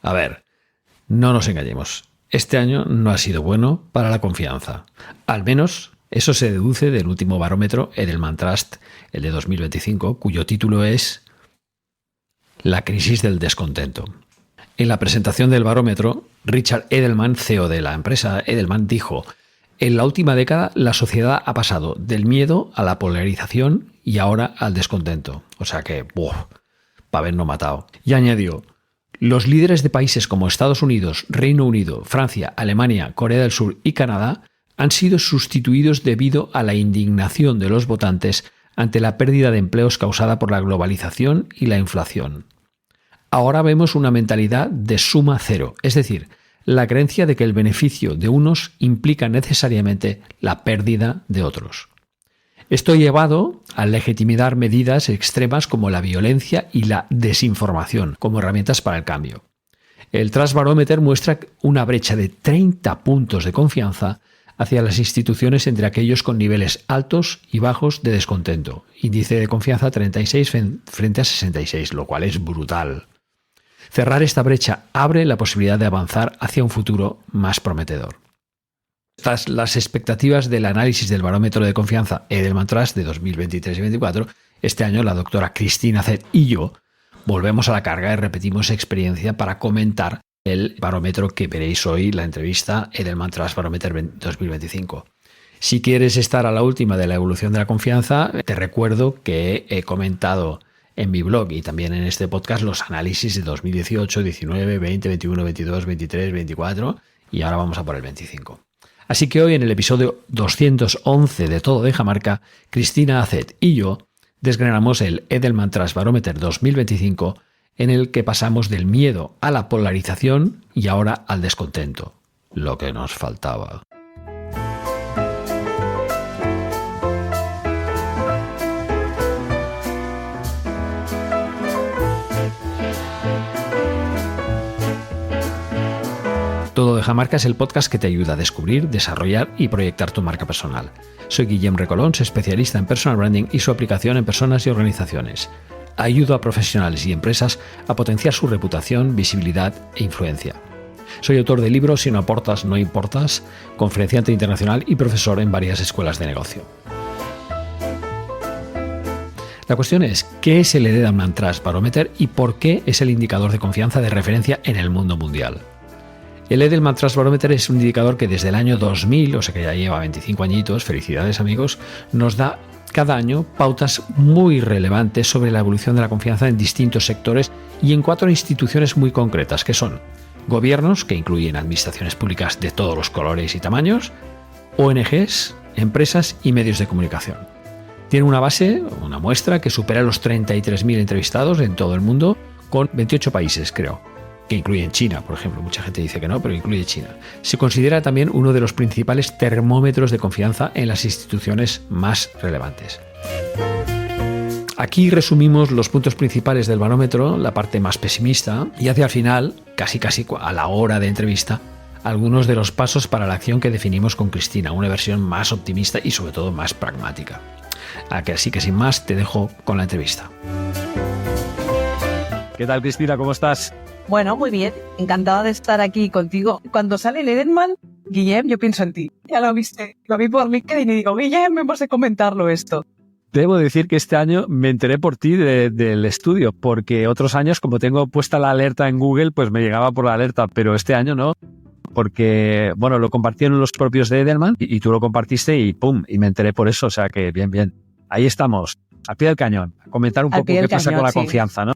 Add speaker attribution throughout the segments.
Speaker 1: A ver, no nos engañemos. Este año no ha sido bueno para la confianza. Al menos eso se deduce del último barómetro Edelman Trust, el de 2025, cuyo título es La crisis del descontento. En la presentación del barómetro, Richard Edelman, CEO de la empresa Edelman, dijo: en la última década la sociedad ha pasado del miedo a la polarización y ahora al descontento. O sea que, para habernos matado. Y añadió: los líderes de países como Estados Unidos, Reino Unido, Francia, Alemania, Corea del Sur y Canadá han sido sustituidos debido a la indignación de los votantes ante la pérdida de empleos causada por la globalización y la inflación. Ahora vemos una mentalidad de suma cero, es decir, la creencia de que el beneficio de unos implica necesariamente la pérdida de otros. Esto ha llevado a legitimizar medidas extremas como la violencia y la desinformación como herramientas para el cambio. El Trust Barometer muestra una brecha de 30 puntos de confianza hacia las instituciones entre aquellos con niveles altos y bajos de descontento. Índice de confianza 36 frente a 66, lo cual es brutal. Cerrar esta brecha abre la posibilidad de avanzar hacia un futuro más prometedor. Tras las expectativas del análisis del barómetro de confianza Edelman Trust de 2023 y 2024, este año la doctora Cristina Zet y yo volvemos a la carga y repetimos experiencia para comentar el barómetro que veréis hoy, la entrevista Edelman Trust Barometer 2025. Si quieres estar a la última de la evolución de la confianza, te recuerdo que he comentado en mi blog y también en este podcast los análisis de 2018, 19, 20, 21, 22, 23, 24 y ahora vamos a por el 25. Así que hoy en el episodio 211 de Todo Deja Marca, Cristina Azet y yo desgranamos el Edelman Trust Barometer 2025 en el que pasamos del miedo a la polarización y ahora al descontento. Lo que nos faltaba. Todo Deja Marca es el podcast que te ayuda a descubrir, desarrollar y proyectar tu marca personal. Soy Guillem Recolons, especialista en personal branding y su aplicación en personas y organizaciones. Ayudo a profesionales y empresas a potenciar su reputación, visibilidad e influencia. Soy autor de libros Si no aportas, no importas, conferenciante internacional y profesor en varias escuelas de negocio. La cuestión es, ¿qué es el Edelman Trust Barometer y por qué es el indicador de confianza de referencia en el mundo mundial? El Edelman Trust Barometer es un indicador que desde el año 2000, o sea que ya lleva 25 añitos, felicidades amigos, nos da cada año pautas muy relevantes sobre la evolución de la confianza en distintos sectores y en 4 instituciones muy concretas, que son gobiernos, que incluyen administraciones públicas de todos los colores y tamaños, ONGs, empresas y medios de comunicación. Tiene una base, una muestra, que supera los 33.000 entrevistados en todo el mundo, con 28 países, creo, que incluyen China, por ejemplo. Mucha gente dice que no, pero incluye China. Se considera también uno de los principales termómetros de confianza en las instituciones más relevantes. Aquí resumimos los puntos principales del barómetro, la parte más pesimista, y hacia el final, casi a la hora de entrevista, algunos de los pasos para la acción que definimos con Cristina, una versión más optimista y sobre todo más pragmática. Así que sin más, te dejo con la entrevista.
Speaker 2: ¿Qué tal, Cristina? ¿Cómo estás?
Speaker 3: Bueno, muy bien. Encantada de estar aquí contigo. Cuando sale el Edelman, Guillem, yo pienso en ti. Ya lo viste. Lo vi por LinkedIn y digo, Guillem, hemos de comentarlo esto.
Speaker 2: Debo decir que este año me enteré por ti del estudio, porque otros años, como tengo puesta la alerta en Google, pues me llegaba por la alerta, pero este año no, porque, bueno, lo compartieron los propios de Edelman y tú lo compartiste y ¡pum! Y me enteré por eso, o sea que bien. Ahí estamos, al pie del cañón, a comentar un poco qué pasa con la confianza, ¿no?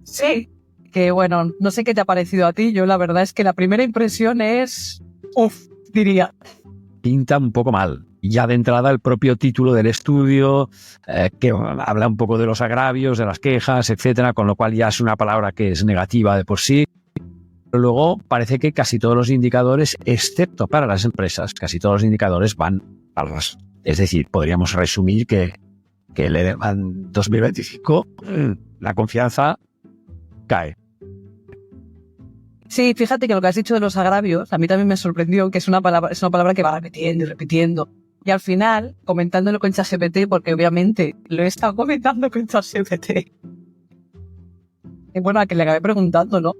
Speaker 3: Sí. Que bueno, no sé qué te ha parecido a ti. Yo la verdad es que la primera impresión es... diría.
Speaker 2: Pinta un poco mal. Ya de entrada el propio título del estudio, que habla un poco de los agravios, de las quejas, etcétera, con lo cual ya es una palabra que es negativa de por sí. Pero luego parece que casi todos los indicadores, excepto para las empresas, casi todos los indicadores van a las... Es decir, podríamos resumir que el Edelman 2025, la confianza cae.
Speaker 3: Sí, fíjate que lo que has dicho de los agravios, a mí también me sorprendió, que es una palabra que va repitiendo y repitiendo. Y al final, comentándolo con ChatGPT, porque obviamente lo he estado comentando con ChatGPT. Y bueno, a que le acabé preguntando, ¿no?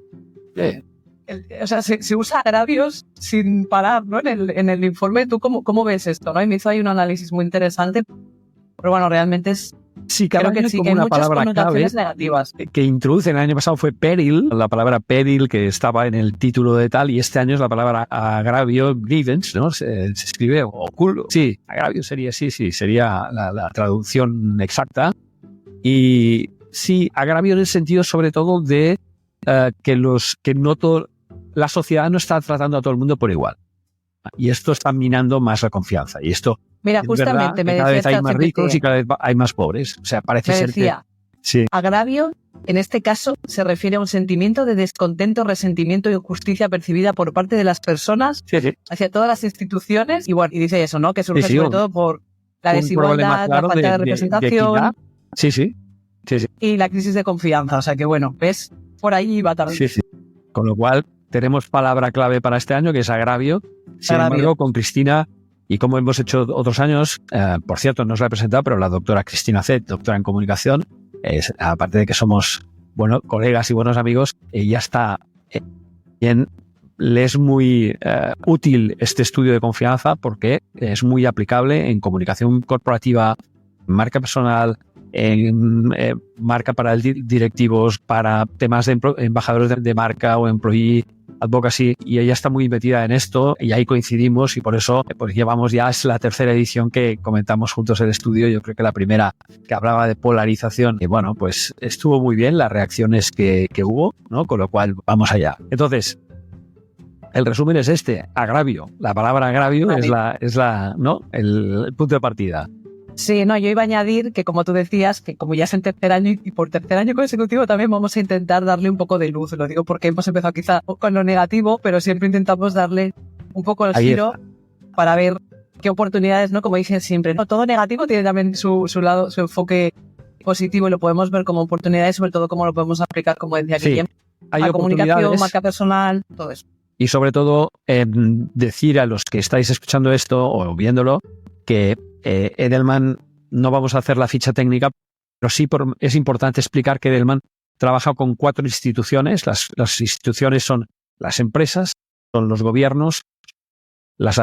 Speaker 3: O sea, se usa agravios sin parar, ¿no? En el informe, ¿tú cómo ves esto, no? Y me hizo ahí un análisis muy interesante, pero bueno, realmente es...
Speaker 2: Sí,
Speaker 3: Creo que sí,
Speaker 2: como
Speaker 3: que hay
Speaker 2: una
Speaker 3: muchas
Speaker 2: palabra clave
Speaker 3: connotaciones negativas.
Speaker 2: que introduce el año pasado fue peril, la palabra peril que estaba en el título de tal, y este año es la palabra agravio, grievance, ¿no? Se escribe oculto. Sí, agravio sería, sería la traducción exacta. Y sí, agravio en el sentido sobre todo de que no todo, la sociedad no está tratando a todo el mundo por igual. Y esto está minando más la confianza. Y esto,
Speaker 3: mira,
Speaker 2: es
Speaker 3: justamente
Speaker 2: verdad,
Speaker 3: me
Speaker 2: que cada
Speaker 3: decía
Speaker 2: vez hay más
Speaker 3: ChatGPT,
Speaker 2: ricos y cada vez hay más pobres. O sea, parece
Speaker 3: me
Speaker 2: ser
Speaker 3: decía,
Speaker 2: que... Sí.
Speaker 3: agravio, en este caso, se refiere a un sentimiento de descontento, resentimiento y injusticia percibida por parte de las personas
Speaker 2: Sí.
Speaker 3: hacia todas las instituciones. Y bueno, y dice eso, ¿no? Que surge
Speaker 2: Sí,
Speaker 3: sobre todo por la
Speaker 2: un problema
Speaker 3: desigualdad,
Speaker 2: claro
Speaker 3: la falta de
Speaker 2: de
Speaker 3: representación
Speaker 2: equidad. Sí.
Speaker 3: y la crisis de confianza. O sea que bueno, ves, por ahí va también.
Speaker 2: Sí. Con lo cual, tenemos palabra clave para este año, que es agravio. Sin
Speaker 3: Agravio.
Speaker 2: embargo, con Cristina, y como hemos hecho otros años, por cierto, no os la he presentado, pero la doctora Cristina Zet, doctora en comunicación, aparte de que somos colegas y buenos amigos, ella está le es muy útil este estudio de confianza porque es muy aplicable en comunicación corporativa, en marca personal, en marca para directivos, para temas de embajadores de marca o employee advocacy, y ella está muy metida en esto y ahí coincidimos, y por eso pues llevamos ya, es la tercera edición que comentamos juntos el estudio. Yo creo que la primera, que hablaba de polarización, y bueno, pues estuvo muy bien las reacciones que hubo, ¿no? Con lo cual vamos allá. Entonces, el resumen es este: agravio. La palabra agravio es ¿no? El punto de partida.
Speaker 3: Sí, no, yo iba a añadir que, como tú decías, que como ya es el tercer año y por tercer año consecutivo también vamos a intentar darle un poco de luz. Lo digo porque hemos empezado quizá con lo negativo, pero siempre intentamos darle un poco el giro para ver qué oportunidades, ¿no? Como dicen siempre, ¿no? Todo negativo tiene también su lado, su enfoque positivo, y lo podemos ver como oportunidades, sobre todo cómo lo podemos aplicar, como decía Guillem, a comunicación, marca personal, todo eso.
Speaker 2: Y sobre todo, decir a los que estáis escuchando esto o viéndolo que Edelman, no vamos a hacer la ficha técnica, pero sí es importante explicar que Edelman trabaja con 4 instituciones. Las instituciones son las empresas, son los gobiernos, los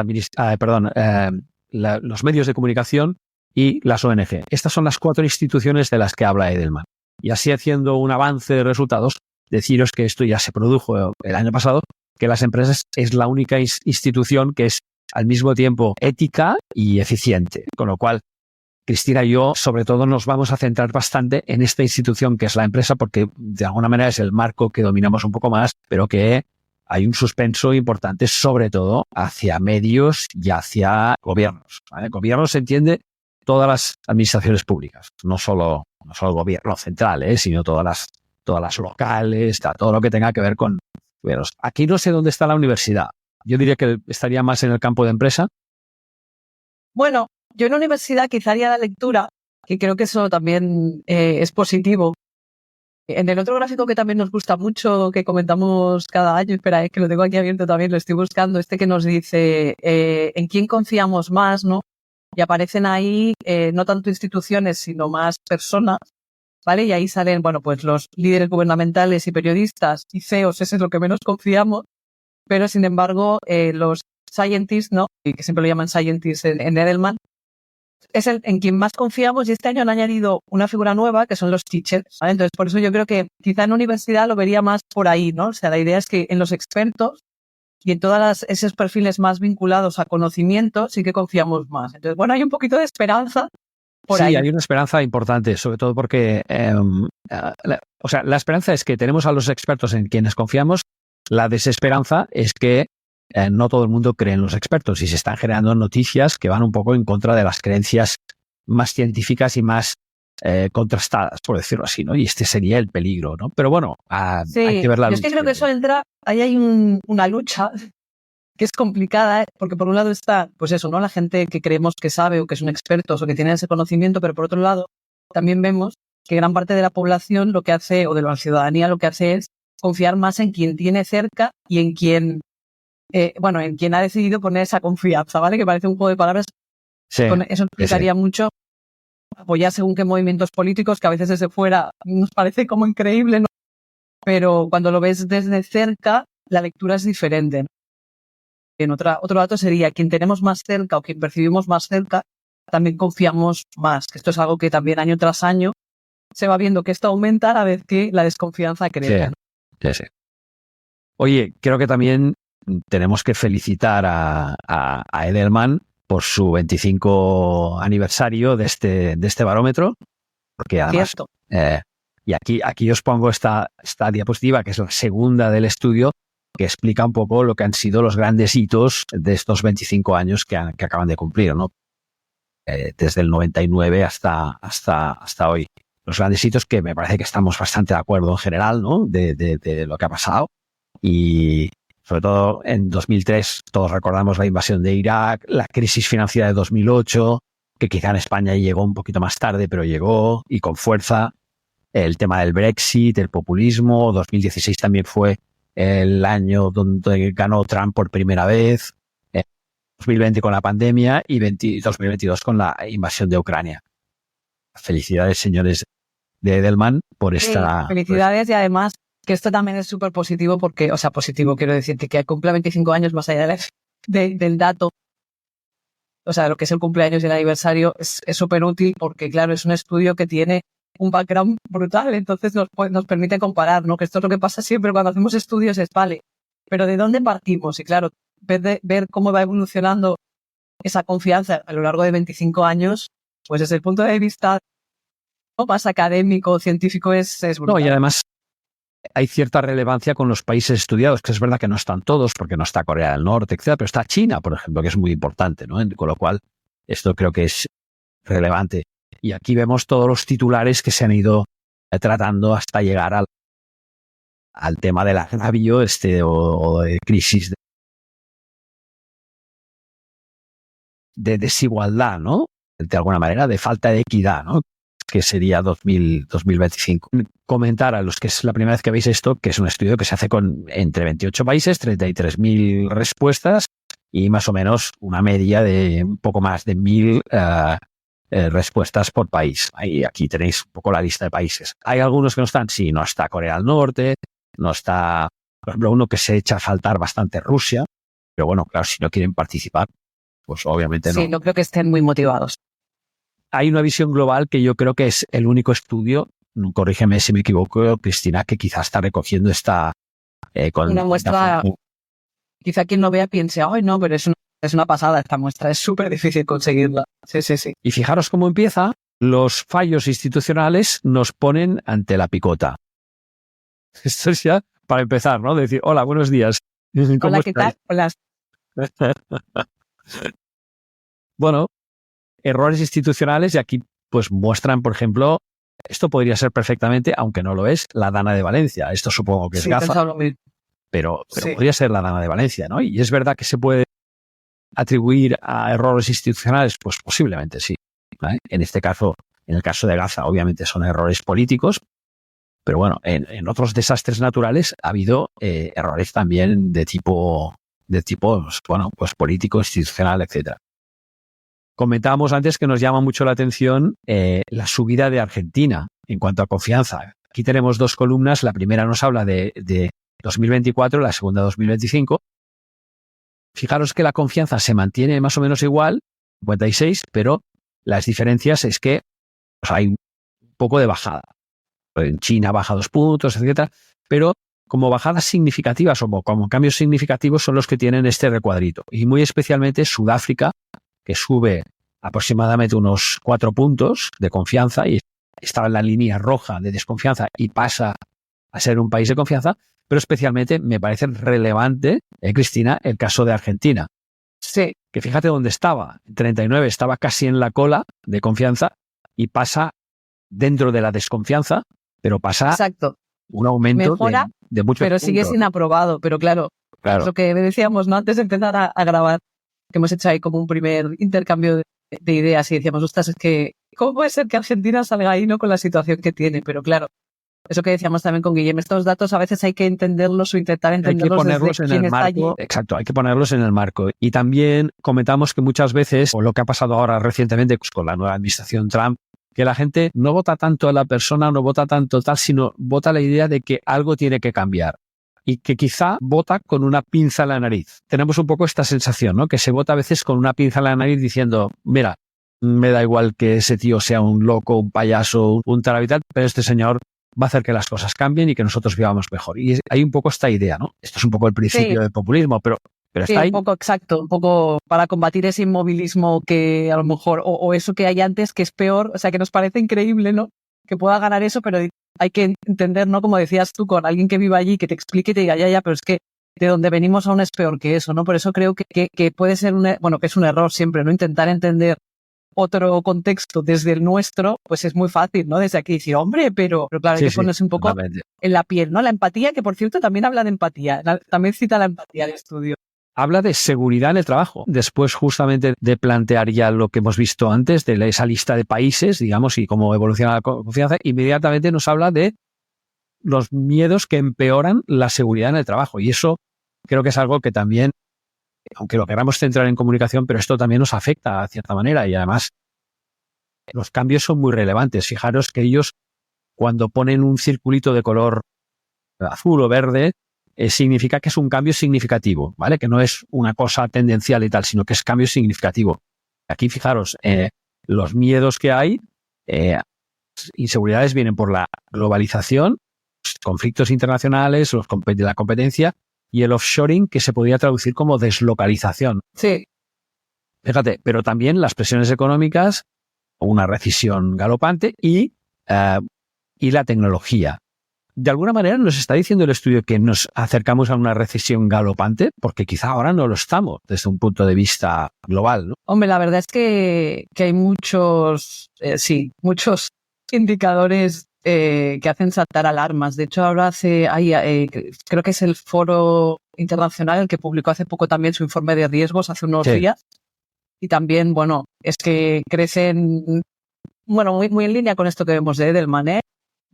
Speaker 2: medios de comunicación y las ONG. Estas son las 4 instituciones de las que habla Edelman. Y así, haciendo un avance de resultados, deciros que esto ya se produjo el año pasado, que las empresas es la única institución que es al mismo tiempo ética y eficiente. Con lo cual, Cristina y yo, sobre todo, nos vamos a centrar bastante en esta institución que es la empresa, porque de alguna manera es el marco que dominamos un poco más, pero que hay un suspenso importante, sobre todo hacia medios y hacia gobiernos, ¿vale? Gobiernos se entiende todas las administraciones públicas, no solo el gobierno central, sino todas las locales, todo lo que tenga que ver con gobiernos. Aquí no sé dónde está la universidad. Yo diría que estaría más en el campo de empresa.
Speaker 3: Bueno, yo en la universidad quizá haría la lectura, que creo que eso también es positivo. En el otro gráfico que también nos gusta mucho, que comentamos cada año, espera, que lo tengo aquí abierto también, lo estoy buscando, que nos dice en quién confiamos más, ¿no? Y aparecen ahí no tanto instituciones, sino más personas, ¿vale? Y ahí salen, bueno, pues los líderes gubernamentales y periodistas y CEOs, ese es lo que menos confiamos, pero sin embargo los scientists, ¿no? Y que siempre lo llaman scientists en Edelman, es en quien más confiamos, y este año han añadido una figura nueva que son los teachers, ¿vale? Entonces, por eso yo creo que quizá en la universidad lo vería más por ahí, ¿no? O sea, la idea es que en los expertos y en todos esos perfiles más vinculados a conocimiento sí que confiamos más. Entonces, bueno, hay un poquito de esperanza por ahí.
Speaker 2: Sí, hay una esperanza importante, sobre todo porque, la esperanza es que tenemos a los expertos en quienes confiamos. La desesperanza es que no todo el mundo cree en los expertos y se están generando noticias que van un poco en contra de las creencias más científicas y más contrastadas, por decirlo así, ¿no? Y este sería el peligro, ¿no? Pero bueno,
Speaker 3: sí,
Speaker 2: hay que ver la luz.
Speaker 3: Yo es que creo que eso entra, ahí hay una lucha que es complicada, porque por un lado está, pues eso, ¿no? La gente que creemos que sabe o que son expertos o que tienen ese conocimiento, pero por otro lado también vemos que gran parte de la población lo que hace, o de la ciudadanía lo que hace, es confiar más en quien tiene cerca y en quien en quien ha decidido poner esa confianza, ¿vale? Que parece un juego de palabras.
Speaker 2: Sí,
Speaker 3: eso implicaría mucho apoyar según qué movimientos políticos, que a veces desde fuera nos parece como increíble, ¿no? pero cuando lo ves desde cerca, la lectura es diferente, ¿no? Otro dato sería, quien tenemos más cerca o quien percibimos más cerca, también confiamos más, que esto es algo que también año tras año se va viendo que esto aumenta a la vez que la desconfianza crece, ¿no?
Speaker 2: Sí. Oye, creo que también tenemos que felicitar a Edelman por su 25 aniversario de este barómetro, porque además,
Speaker 3: Cierto.
Speaker 2: y aquí os pongo esta diapositiva, que es la segunda del estudio, que explica un poco lo que han sido los grandes hitos de estos 25 años que acaban de cumplir, ¿no? Desde el 99 hasta hoy. Los grandes hitos que me parece que estamos bastante de acuerdo en general, ¿no? De lo que ha pasado. Y sobre todo en 2003 todos recordamos la invasión de Irak, la crisis financiera de 2008, que quizá en España llegó un poquito más tarde, pero llegó y con fuerza. El tema del Brexit, el populismo. 2016 también fue el año donde ganó Trump por primera vez. 2020 con la pandemia y 2022 con la invasión de Ucrania. Felicidades, señores de Edelman, por esta...
Speaker 3: Felicidades, y además que esto también es súper positivo porque, o sea, positivo quiero decirte, que cumpla 25 años más allá del dato, o sea, lo que es el cumpleaños y el aniversario es súper útil porque, claro, es un estudio que tiene un background brutal, entonces nos permite comparar, ¿no? Que esto es lo que pasa siempre cuando hacemos estudios, es vale, pero ¿de dónde partimos? Y claro, ver cómo va evolucionando esa confianza a lo largo de 25 años, pues desde el punto de vista más académico, científico, es brutal.
Speaker 2: No, y además hay cierta relevancia con los países estudiados, que es verdad que no están todos, porque no está Corea del Norte, etcétera, pero está China, por ejemplo, que es muy importante, ¿no? Con lo cual, esto creo que es relevante. Y aquí vemos todos los titulares que se han ido tratando hasta llegar al tema del agravio o de crisis de desigualdad, ¿no? De alguna manera, de falta de equidad, ¿no? Que sería 2025. Comentar a los que es la primera vez que veis esto, que es un estudio que se hace con entre 28 países, 33.000 respuestas y más o menos una media de un poco más de 1.000 respuestas por país. Aquí tenéis un poco la lista de países. Hay algunos que no están, sí, no está Corea del Norte, no está, por ejemplo, uno que se echa a faltar bastante, Rusia, pero bueno, claro, si no quieren participar, pues obviamente no.
Speaker 3: Sí, no creo que estén muy motivados.
Speaker 2: Hay una visión global que yo creo que es el único estudio, corrígeme si me equivoco, Cristina, que quizás está recogiendo esta... con
Speaker 3: una muestra, quizá quien lo vea piense, ay no, pero es una pasada esta muestra, es súper difícil conseguirla. Sí.
Speaker 2: Y fijaros cómo empieza, los fallos institucionales nos ponen ante la picota. Esto es ya para empezar, ¿no? Decir, hola, buenos días. ¿Cómo
Speaker 3: hola, ¿qué tal? Hola.
Speaker 2: Bueno, errores institucionales, y aquí pues muestran, por ejemplo, esto podría ser perfectamente, aunque no lo es, la Dana de Valencia. Esto supongo que es Gaza, pero sí, podría ser la Dana de Valencia, ¿no? Y es verdad que se puede atribuir a errores institucionales, pues posiblemente sí, ¿vale? En este caso, en el caso de Gaza, obviamente son errores políticos, pero bueno, en otros desastres naturales ha habido errores también de tipo, bueno, pues político, institucional, etcétera. Comentábamos antes que nos llama mucho la atención la subida de Argentina en cuanto a confianza. Aquí tenemos dos columnas. La primera nos habla de 2024, la segunda 2025. Fijaros que la confianza se mantiene más o menos igual, 56, pero las diferencias es que pues, hay un poco de bajada. En China baja 2 puntos, etcétera, pero como bajadas significativas o como cambios significativos son los que tienen este recuadrito. Y muy especialmente Sudáfrica, que sube aproximadamente unos 4 puntos de confianza y estaba en la línea roja de desconfianza y pasa a ser un país de confianza, pero especialmente me parece relevante, Cristina, el caso de Argentina.
Speaker 3: Sí.
Speaker 2: Que fíjate dónde estaba. En 39 estaba casi en la cola de confianza y pasa dentro de la desconfianza, pero pasa
Speaker 3: exacto,
Speaker 2: un aumento de muchos
Speaker 3: pero
Speaker 2: puntos.
Speaker 3: Sigue sin aprobado, pero claro. Es lo que decíamos, ¿no? Antes de empezar a grabar, que hemos hecho ahí como un primer intercambio de ideas y decíamos, ostras, es que ¿cómo puede ser que Argentina salga ahí, no, con la situación que tiene? Pero claro, eso que decíamos también con Guillem, estos datos a veces hay que entenderlos o intentar entenderlos,
Speaker 2: hay que ponerlos
Speaker 3: desde
Speaker 2: en el marco.
Speaker 3: Allí.
Speaker 2: Exacto, hay que ponerlos en el marco. Y también comentamos que muchas veces, o lo que ha pasado ahora recientemente pues, con la nueva administración Trump, que la gente no vota tanto a la persona, no vota tanto tal, sino vota la idea de que algo tiene que cambiar y que quizá vota con una pinza en la nariz. Tenemos un poco esta sensación, ¿no? Que se vota a veces con una pinza en la nariz diciendo, mira, me da igual que ese tío sea un loco, un payaso, un tarabital, pero este señor va a hacer que las cosas cambien y que nosotros vivamos mejor. Y hay un poco esta idea, ¿no? Esto es un poco el principio del populismo, pero
Speaker 3: sí,
Speaker 2: está ahí.
Speaker 3: Un poco exacto, un poco para combatir ese inmovilismo que a lo mejor, o eso que hay antes que es peor, o sea, que nos parece increíble, ¿no? Que pueda ganar eso, pero hay que entender, ¿no? Como decías tú, con alguien que viva allí, que te explique y te diga, ya, pero es que de donde venimos aún es peor que eso, ¿no? Por eso creo que puede ser que es un error siempre, ¿no? Intentar entender otro contexto desde el nuestro, pues es muy fácil, ¿no? Desde aquí decir, hombre, pero claro, hay que ponerse un poco en la piel, ¿no? La empatía, que por cierto también habla de empatía, también cita la empatía del estudio.
Speaker 2: Habla de seguridad en el trabajo. Después justamente de plantear ya lo que hemos visto antes, de esa lista de países, digamos, y cómo evoluciona la confianza, inmediatamente nos habla de los miedos que empeoran la seguridad en el trabajo. Y eso creo que es algo que también, aunque lo queramos centrar en comunicación, pero esto también nos afecta de cierta manera y además los cambios son muy relevantes. Fijaros que ellos cuando ponen un circulito de color azul o verde, significa que es un cambio significativo, ¿vale? Que no es una cosa tendencial y tal, sino que es cambio significativo. Aquí fijaros, los miedos que hay, inseguridades vienen por la globalización, los conflictos internacionales, la competencia, y el offshoring, que se podría traducir como deslocalización.
Speaker 3: Sí.
Speaker 2: Fíjate, pero también las presiones económicas, una recesión galopante y la tecnología. De alguna manera nos está diciendo el estudio que nos acercamos a una recesión galopante, porque quizá ahora no lo estamos desde un punto de vista global, ¿no?
Speaker 3: Hombre, la verdad es que hay muchos indicadores que hacen saltar alarmas. De hecho, ahora creo que es el Foro Internacional el que publicó hace poco también su informe de riesgos hace unos días. Y también, es que crecen, muy en línea con esto que vemos de Edelman,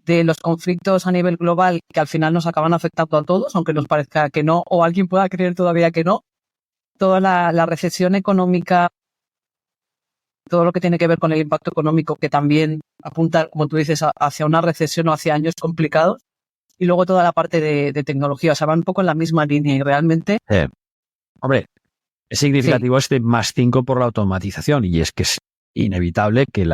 Speaker 3: de los conflictos a nivel global que al final nos acaban afectando a todos, aunque nos parezca que no, o alguien pueda creer todavía que no. Toda la recesión económica, todo lo que tiene que ver con el impacto económico, que también apunta, como tú dices, hacia una recesión o hacia años complicados. Y luego toda la parte de tecnología, o sea, van un poco en la misma línea y realmente...
Speaker 2: Hombre, es significativo este +5 por la automatización y es que es inevitable que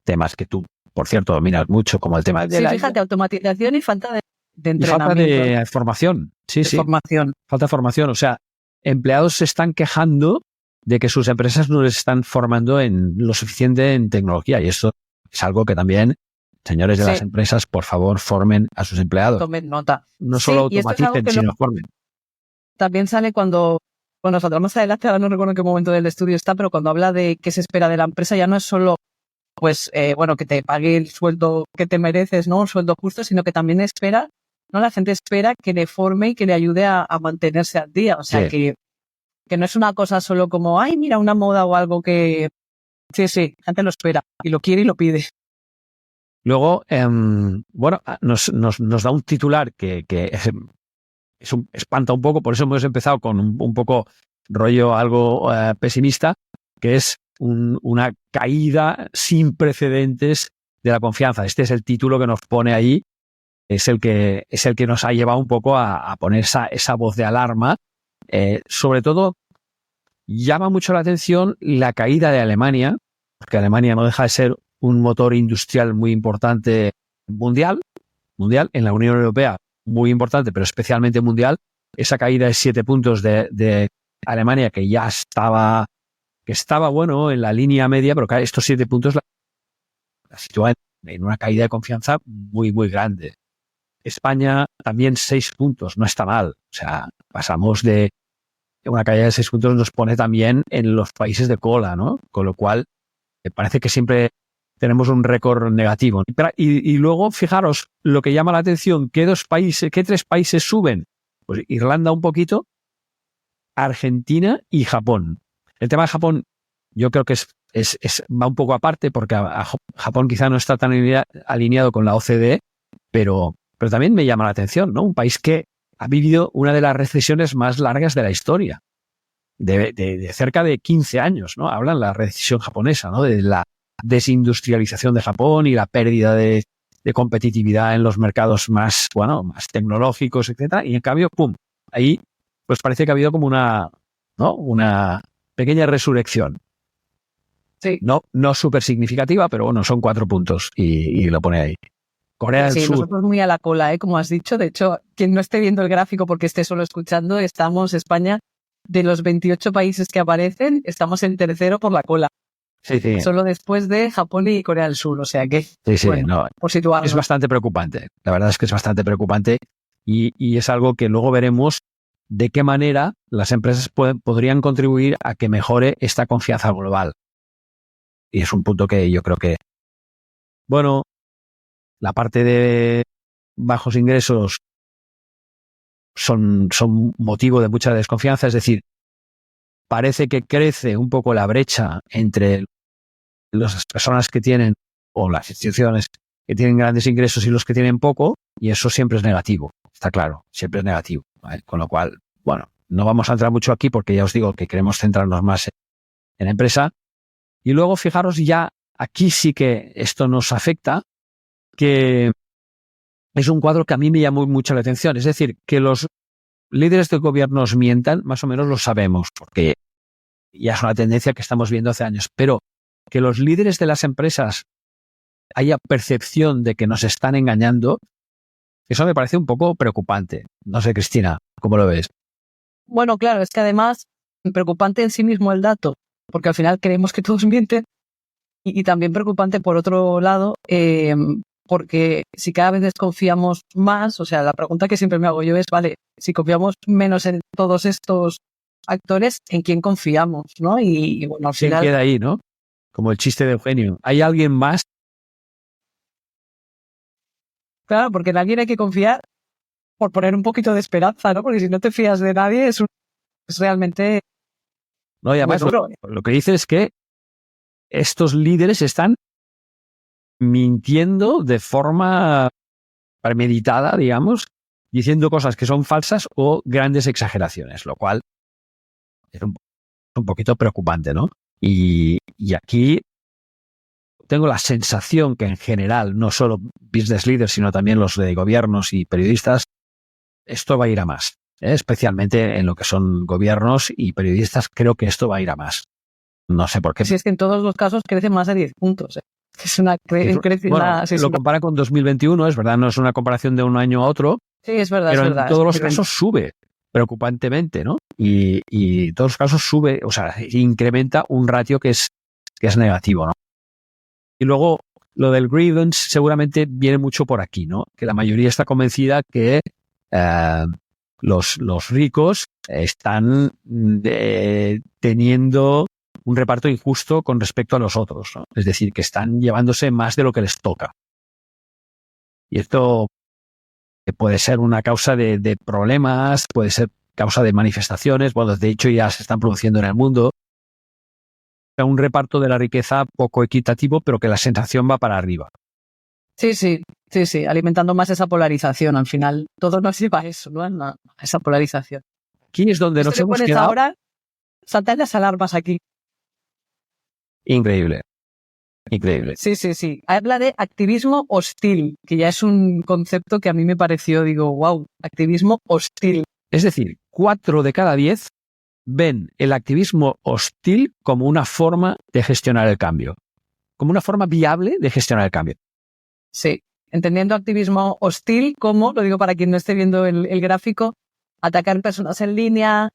Speaker 2: temas que tú, por cierto, dominas mucho, como el tema de
Speaker 3: fíjate, automatización y falta de entrenamiento.
Speaker 2: Y falta de formación.
Speaker 3: Formación.
Speaker 2: Falta de formación. O sea, empleados se están quejando de que sus empresas no les están formando en lo suficiente en tecnología. Y esto es algo que también, señores de las empresas, por favor, formen a sus empleados.
Speaker 3: Tomen nota.
Speaker 2: No solo automaticen, sino formen.
Speaker 3: También sale cuando saldrá más adelante, ahora no recuerdo en qué momento del estudio está, pero cuando habla de qué se espera de la empresa, ya no es solo que te pague el sueldo que te mereces, ¿no? Un sueldo justo, sino que también la gente espera que le forme y que le ayude a mantenerse al día. O sea, que no es una cosa solo como, ay, mira, una moda o algo que... Sí, la gente lo espera y lo quiere y lo pide.
Speaker 2: Luego, nos da un titular que espanta un poco, por eso hemos empezado con un poco rollo algo pesimista, que es una caída sin precedentes de la confianza. Este es el título que nos pone ahí, es el que nos ha llevado un poco a poner esa voz de alarma. Sobre todo, llama mucho la atención la caída de Alemania, porque Alemania no deja de ser un motor industrial muy importante mundial, en la Unión Europea muy importante, pero especialmente mundial. Esa caída de 7 puntos de Alemania, que ya estaba en la línea media, pero claro, estos 7 puntos la sitúan en una caída de confianza muy, muy grande. España también 6 puntos, no está mal. O sea, pasamos de una caída de 6 puntos, nos pone también en los países de cola, ¿no? Con lo cual, parece que siempre tenemos un récord negativo. Y luego, fijaros, lo que llama la atención, ¿qué 3 países suben? Pues Irlanda un poquito, Argentina y Japón. El tema de Japón, yo creo que va un poco aparte, porque Japón quizá no está tan alineado con la OCDE, pero también me llama la atención, ¿no? Un país que ha vivido una de las recesiones más largas de la historia, de cerca de 15 años, ¿no? Hablan la recesión japonesa, ¿no? De la desindustrialización de Japón y la pérdida de competitividad en los mercados más tecnológicos, etcétera. Y en cambio, ¡pum! Ahí pues parece que ha habido como una pequeña resurrección.
Speaker 3: Sí.
Speaker 2: No súper significativa, pero bueno, son 4 puntos y lo pone ahí. Corea del
Speaker 3: Sí,
Speaker 2: Sur.
Speaker 3: nosotros muy a la cola, como has dicho. De hecho, quien no esté viendo el gráfico porque esté solo escuchando, estamos, España, de los 28 países que aparecen, estamos en tercero por la cola.
Speaker 2: Sí.
Speaker 3: Solo después de Japón y Corea del Sur. O sea que, por situarnos.
Speaker 2: Es bastante preocupante. La verdad es que es bastante preocupante y es algo que luego veremos de qué manera las empresas podrían contribuir a que mejore esta confianza global. Y es un punto que yo creo que, la parte de bajos ingresos son motivo de mucha desconfianza, es decir, parece que crece un poco la brecha entre las personas que tienen o las instituciones que tienen grandes ingresos y los que tienen poco, y eso siempre es negativo, está claro, siempre es negativo, ¿vale? Con lo cual, no vamos a entrar mucho aquí porque ya os digo que queremos centrarnos más en la empresa. Y luego, fijaros, ya aquí sí que esto nos afecta, que es un cuadro que a mí me llamó mucho la atención. Es decir, que los líderes de gobiernos mientan, más o menos lo sabemos, porque ya es una tendencia que estamos viendo hace años, pero que los líderes de las empresas haya percepción de que nos están engañando, eso me parece un poco preocupante. No sé, Cristina, ¿cómo lo ves?
Speaker 3: Bueno, claro, es que además, preocupante en sí mismo el dato, porque al final creemos que todos mienten, y también preocupante por otro lado, porque si cada vez desconfiamos más, o sea, la pregunta que siempre me hago yo es, vale, si confiamos menos en todos estos actores, ¿en quién confiamos? ¿No? Y bueno, al final...
Speaker 2: queda ahí, ¿no? Como el chiste de Eugenio. ¿Hay alguien más?
Speaker 3: Claro, porque en alguien hay que confiar por poner un poquito de esperanza, ¿no? Porque si no te fías de nadie es realmente...
Speaker 2: No, y además lo que dice es que estos líderes están mintiendo de forma premeditada, digamos, diciendo cosas que son falsas o grandes exageraciones, lo cual es un poquito preocupante, ¿no? Y aquí tengo la sensación que en general, no solo business leaders, sino también los de gobiernos y periodistas, esto va a ir a más, especialmente en lo que son gobiernos y periodistas, creo que esto va a ir a más. No sé por qué.
Speaker 3: Si es que en todos los casos crece más de 10 puntos. Es una
Speaker 2: lo compara con 2021, es verdad, no es una comparación de un año a otro.
Speaker 3: Sí, es verdad,
Speaker 2: pero
Speaker 3: es verdad.
Speaker 2: En todos los casos sube preocupantemente, ¿no? Y en todos los casos sube, o sea, incrementa un ratio que es negativo, ¿no? Y luego lo del grievance seguramente viene mucho por aquí, ¿no? Que la mayoría está convencida que los ricos están teniendo un reparto injusto con respecto a los otros, ¿no? Es decir, que están llevándose más de lo que les toca. Y esto puede ser una causa de problemas, puede ser causa de manifestaciones, bueno, de hecho ya se están produciendo en el mundo. Un reparto de la riqueza poco equitativo, pero que la sensación va para arriba.
Speaker 3: Sí, alimentando más esa polarización. Al final, todo nos lleva a eso, ¿no? A esa polarización.
Speaker 2: Aquí es donde nos hemos quedado.
Speaker 3: Ahora, saltan las alarmas aquí.
Speaker 2: Increíble.
Speaker 3: Sí. Habla de activismo hostil, que ya es un concepto que a mí me pareció, digo, wow, activismo hostil.
Speaker 2: Es decir, 4 de cada 10 ven el activismo hostil como una forma de gestionar el cambio, como una forma viable de gestionar el cambio.
Speaker 3: Sí, entendiendo activismo hostil como, lo digo para quien no esté viendo el gráfico, atacar personas en línea,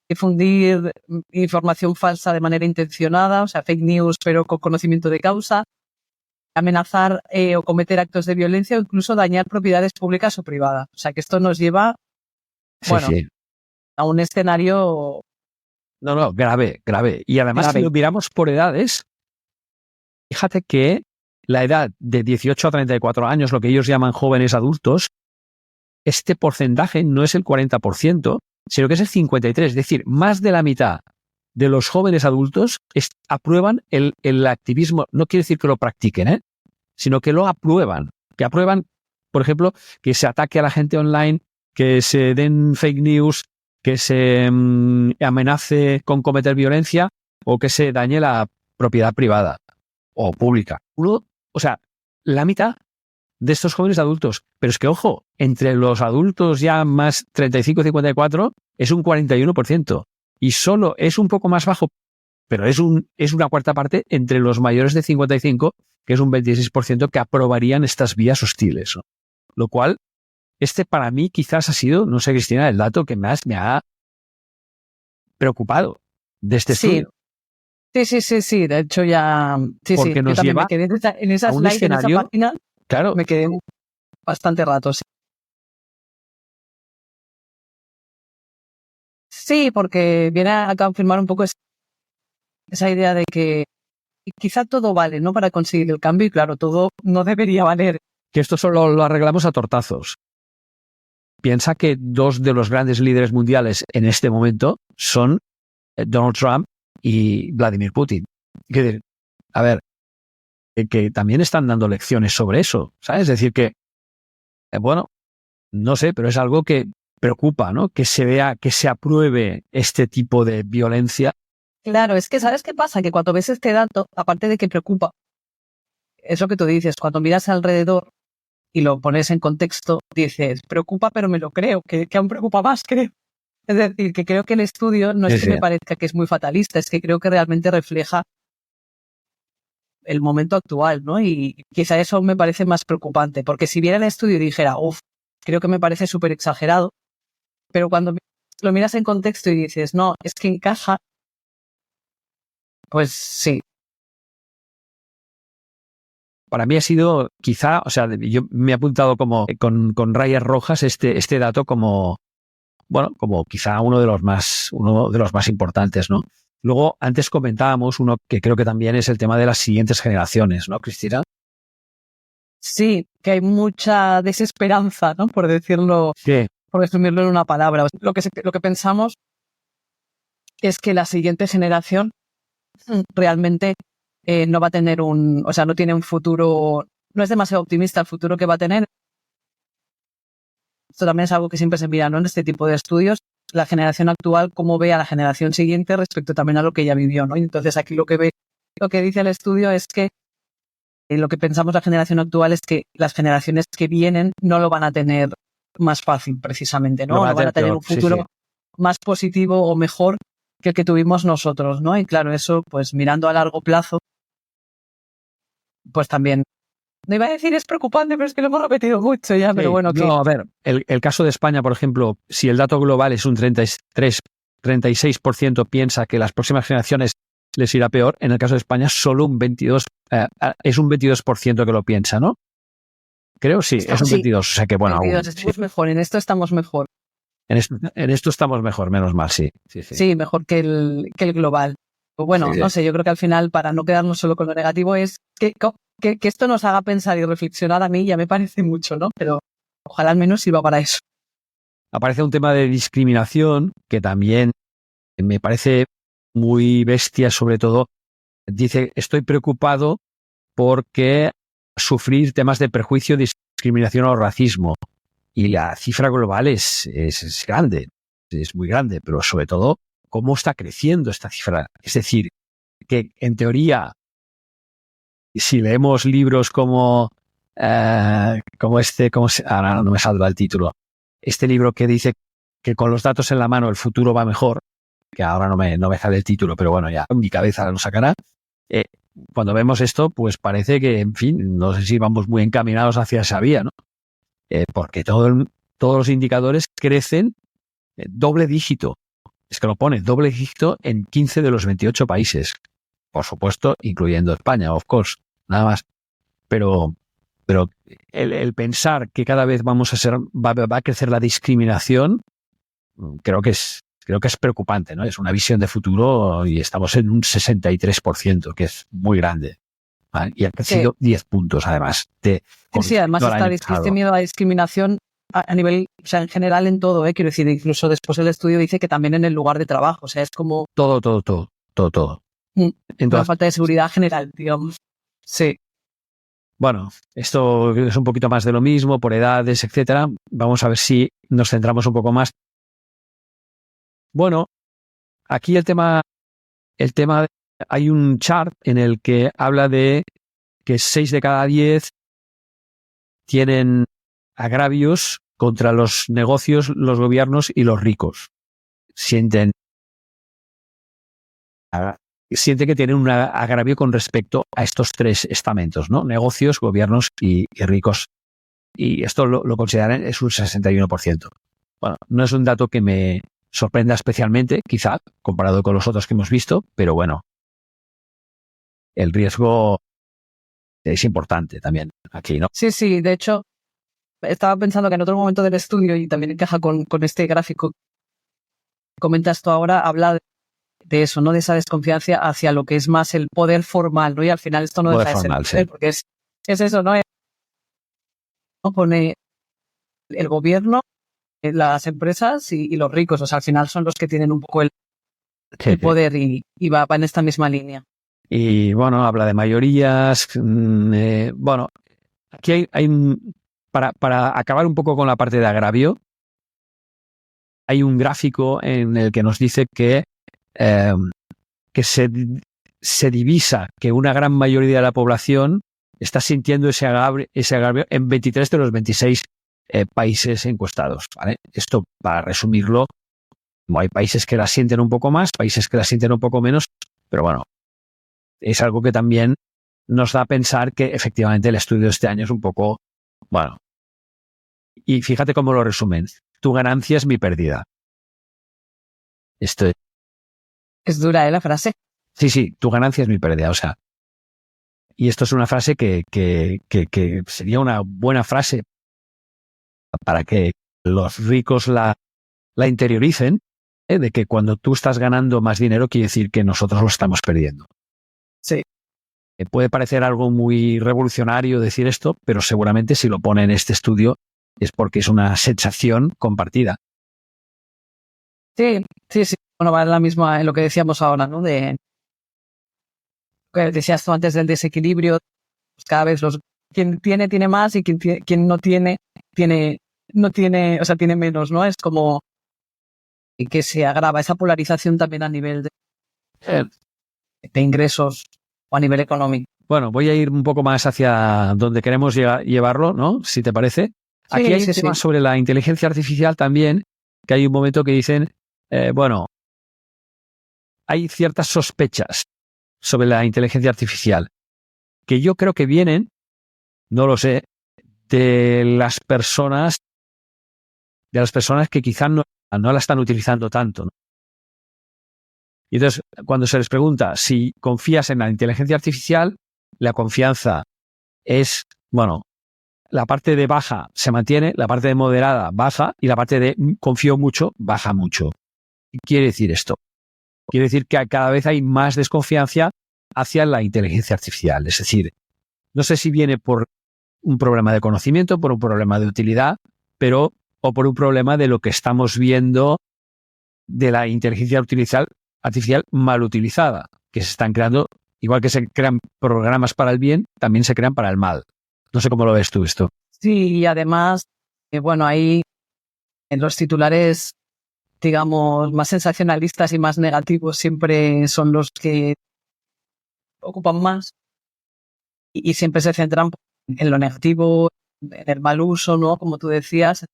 Speaker 3: difundir información falsa de manera intencionada, o sea, fake news, pero con conocimiento de causa, amenazar o cometer actos de violencia o incluso dañar propiedades públicas o privadas. O sea, que esto nos lleva, a un escenario...
Speaker 2: No, grave. Y además, si lo miramos por edades, fíjate que la edad de 18 a 34 años, lo que ellos llaman jóvenes adultos, este porcentaje no es el 40%, sino que es el 53%. Es decir, más de la mitad de los jóvenes adultos aprueban el activismo. No quiere decir que lo practiquen, sino que lo aprueban. Que aprueban, por ejemplo, que se ataque a la gente online, que se den fake news, que se amenace con cometer violencia o que se dañe la propiedad privada. o pública. O sea, la mitad de estos jóvenes adultos. Pero es que, ojo, entre los adultos ya más 35-54 es un 41%. Y solo es un poco más bajo, pero es una cuarta parte entre los mayores de 55, que es un 26% que aprobarían estas vías hostiles, ¿no? Lo cual, para mí quizás ha sido, no sé, Cristina, el dato que más me ha preocupado de este estudio.
Speaker 3: Sí. De hecho, ya. Sí,
Speaker 2: porque
Speaker 3: sí.
Speaker 2: nos
Speaker 3: Yo también
Speaker 2: lleva
Speaker 3: me quedé en esa
Speaker 2: a un
Speaker 3: slide, en esa
Speaker 2: escenario,
Speaker 3: página.
Speaker 2: claro,
Speaker 3: Me quedé bastante rato. Sí. Sí, porque viene a confirmar un poco esa idea de que quizá todo vale, ¿no? Para conseguir el cambio, y claro, todo no debería valer.
Speaker 2: que esto solo lo arreglamos a tortazos. Piensa que dos de los grandes líderes mundiales en este momento son Donald Trump y Vladimir Putin. Es decir, a ver, que también están dando lecciones sobre eso, ¿sabes? Es decir, que, bueno, no sé, pero es algo que preocupa, ¿no? Que se vea, que se apruebe este tipo de violencia.
Speaker 3: Claro, es que ¿sabes qué pasa? Que cuando ves este dato, aparte de que preocupa, es lo que tú dices, cuando miras alrededor y lo pones en contexto, dices, preocupa, pero me lo creo, que aún preocupa más, creo. Es decir, que creo que el estudio no es que me parezca que es muy fatalista, es que creo que realmente refleja el momento actual, ¿no? Y quizá eso me parece más preocupante, porque si viera el estudio y dijera, creo que me parece súper exagerado, pero cuando lo miras en contexto y dices, no, es que encaja, pues sí.
Speaker 2: Para mí ha sido quizá, o sea, yo me he apuntado como con rayas rojas este dato como, bueno, como quizá uno de los más importantes, ¿no? Luego, antes comentábamos uno que creo que también es el tema de las siguientes generaciones, ¿no, Cristina?
Speaker 3: Sí, que hay mucha desesperanza, ¿no? Por decirlo,
Speaker 2: ¿Qué?
Speaker 3: por resumirlo en una palabra. Lo que pensamos es que la siguiente generación realmente no va a tener no tiene un futuro, no es demasiado optimista el futuro que va a tener. Esto también es algo que siempre se mira, ¿no? En este tipo de estudios, la generación actual, cómo ve a la generación siguiente respecto también a lo que ella vivió, ¿no? Y entonces aquí lo que dice el estudio es que lo que pensamos la generación actual es que las generaciones que vienen no lo van a tener más fácil, precisamente, ¿no? No van a tener un futuro más positivo o mejor que el que tuvimos nosotros, ¿no? Y claro, eso, pues mirando a largo plazo, pues también, no iba a decir es preocupante, pero es que lo hemos repetido mucho ya, pero bueno.
Speaker 2: No, a ver, el caso de España, por ejemplo, si el dato global es un 36% piensa que las próximas generaciones les irá peor, en el caso de España solo es un 22% que lo piensa, ¿no? Creo sí, es un 22%, o sea que bueno.
Speaker 3: 22, estamos mejor, en esto estamos mejor.
Speaker 2: En esto estamos mejor, menos mal, sí.
Speaker 3: Sí, mejor que el global. Pues bueno, no sé, yo creo que al final, para no quedarnos solo con lo negativo, es que esto nos haga pensar y reflexionar. A mí ya me parece mucho, ¿no? Pero ojalá al menos sirva para eso.
Speaker 2: Aparece un tema de discriminación que también me parece muy bestia, sobre todo. Dice, estoy preocupado porque sufrir temas de prejuicio, discriminación o racismo. Y la cifra global es grande, es muy grande, pero sobre todo, cómo está creciendo esta cifra. Es decir, que en teoría, si leemos libros como ahora no me saldrá el título, este libro que dice que con los datos en la mano el futuro va mejor, que ahora no me sale el título, pero bueno, ya mi cabeza lo sacará. Cuando vemos esto, pues parece que, en fin, no sé si vamos muy encaminados hacia esa vía, ¿no? Porque todos los indicadores crecen doble dígito. Es que lo pone doble dígito en 15 de los 28 países. Por supuesto, incluyendo España, of course, nada más. Pero el pensar que cada vez va a crecer la discriminación, creo que es preocupante, ¿no? Es una visión de futuro y estamos en un 63%, que es muy grande. ¿Vale? Y ha crecido 10 puntos, además.
Speaker 3: Sí, además este miedo a la discriminación a nivel, o sea, en general en todo, quiero decir, incluso después el estudio dice que también en el lugar de trabajo, o sea, es como...
Speaker 2: Todo.
Speaker 3: Una falta de seguridad general, digamos. Sí.
Speaker 2: Bueno, esto es un poquito más de lo mismo, por edades, etcétera. Vamos a ver si nos centramos un poco más. Bueno, aquí el tema hay un chart en el que habla de que 6 de cada 10 tienen agravios contra los negocios, los gobiernos y los ricos. Sienten que tienen un agravio con respecto a estos tres estamentos, ¿no? Negocios, gobiernos y ricos. Y esto lo consideran es un 61%. Bueno, no es un dato que me sorprenda especialmente, quizá, comparado con los otros que hemos visto, pero bueno, el riesgo es importante también aquí, ¿no?
Speaker 3: Sí, sí, de hecho, estaba pensando que en otro momento del estudio, y también encaja con este gráfico que comentas tú ahora, habla de eso, ¿no? De esa desconfianza hacia lo que es más el poder formal, ¿no? Y al final esto no
Speaker 2: Poder
Speaker 3: deja de
Speaker 2: formal,
Speaker 3: ser,
Speaker 2: sí.
Speaker 3: porque es eso, ¿no? Pone el gobierno, las empresas y los ricos, o sea, al final son los que tienen un poco el poder y va en esta misma línea.
Speaker 2: Y bueno, habla de mayorías. Bueno, aquí para acabar un poco con la parte de agravio, hay un gráfico en el que nos dice que se divisa que una gran mayoría de la población está sintiendo ese agravio en 23 de los 26 países encuestados, ¿vale? Esto, para resumirlo, hay países que la sienten un poco más, países que la sienten un poco menos, pero bueno, es algo que también nos da a pensar que efectivamente el estudio de este año es un poco, bueno, y fíjate cómo lo resumen. Tu ganancia es mi pérdida. Esto
Speaker 3: es dura, la frase.
Speaker 2: Sí, tu ganancia es mi pérdida, o sea. Y esto es una frase que sería una buena frase para que los ricos la interioricen, de que cuando tú estás ganando más dinero quiere decir que nosotros lo estamos perdiendo.
Speaker 3: Sí.
Speaker 2: Puede parecer algo muy revolucionario decir esto, pero seguramente si lo pone en este estudio es porque es una sensación compartida.
Speaker 3: Sí. Bueno, va en la misma, en lo que decíamos ahora, ¿no? De que decías tú antes del desequilibrio, pues cada vez quien tiene más y quien no tiene, o sea, tiene menos, ¿no? Es como que se agrava esa polarización también a nivel de ingresos o a nivel económico.
Speaker 2: Bueno, voy a ir un poco más hacia donde queremos llevarlo, ¿no? Si te parece. Aquí hay un tema sobre la inteligencia artificial también, que hay un momento que dicen, bueno, hay ciertas sospechas sobre la inteligencia artificial que yo creo que vienen, no lo sé, de las personas que quizás no la están utilizando tanto, ¿no? Y entonces, cuando se les pregunta si confías en la inteligencia artificial, la confianza es, bueno, la parte de baja se mantiene, la parte de moderada baja y la parte de confío mucho baja mucho. ¿Qué quiere decir esto? Quiere decir que cada vez hay más desconfianza hacia la inteligencia artificial. Es decir, no sé si viene por un problema de conocimiento, por un problema de utilidad, o por un problema de lo que estamos viendo de la inteligencia artificial mal utilizada, que se están creando, igual que se crean programas para el bien, también se crean para el mal. No sé cómo lo ves tú esto.
Speaker 3: Sí, y además, bueno, ahí en los titulares, digamos, más sensacionalistas y más negativos siempre son los que ocupan más y siempre se centran en lo negativo, en el mal uso, ¿no? Como tú decías.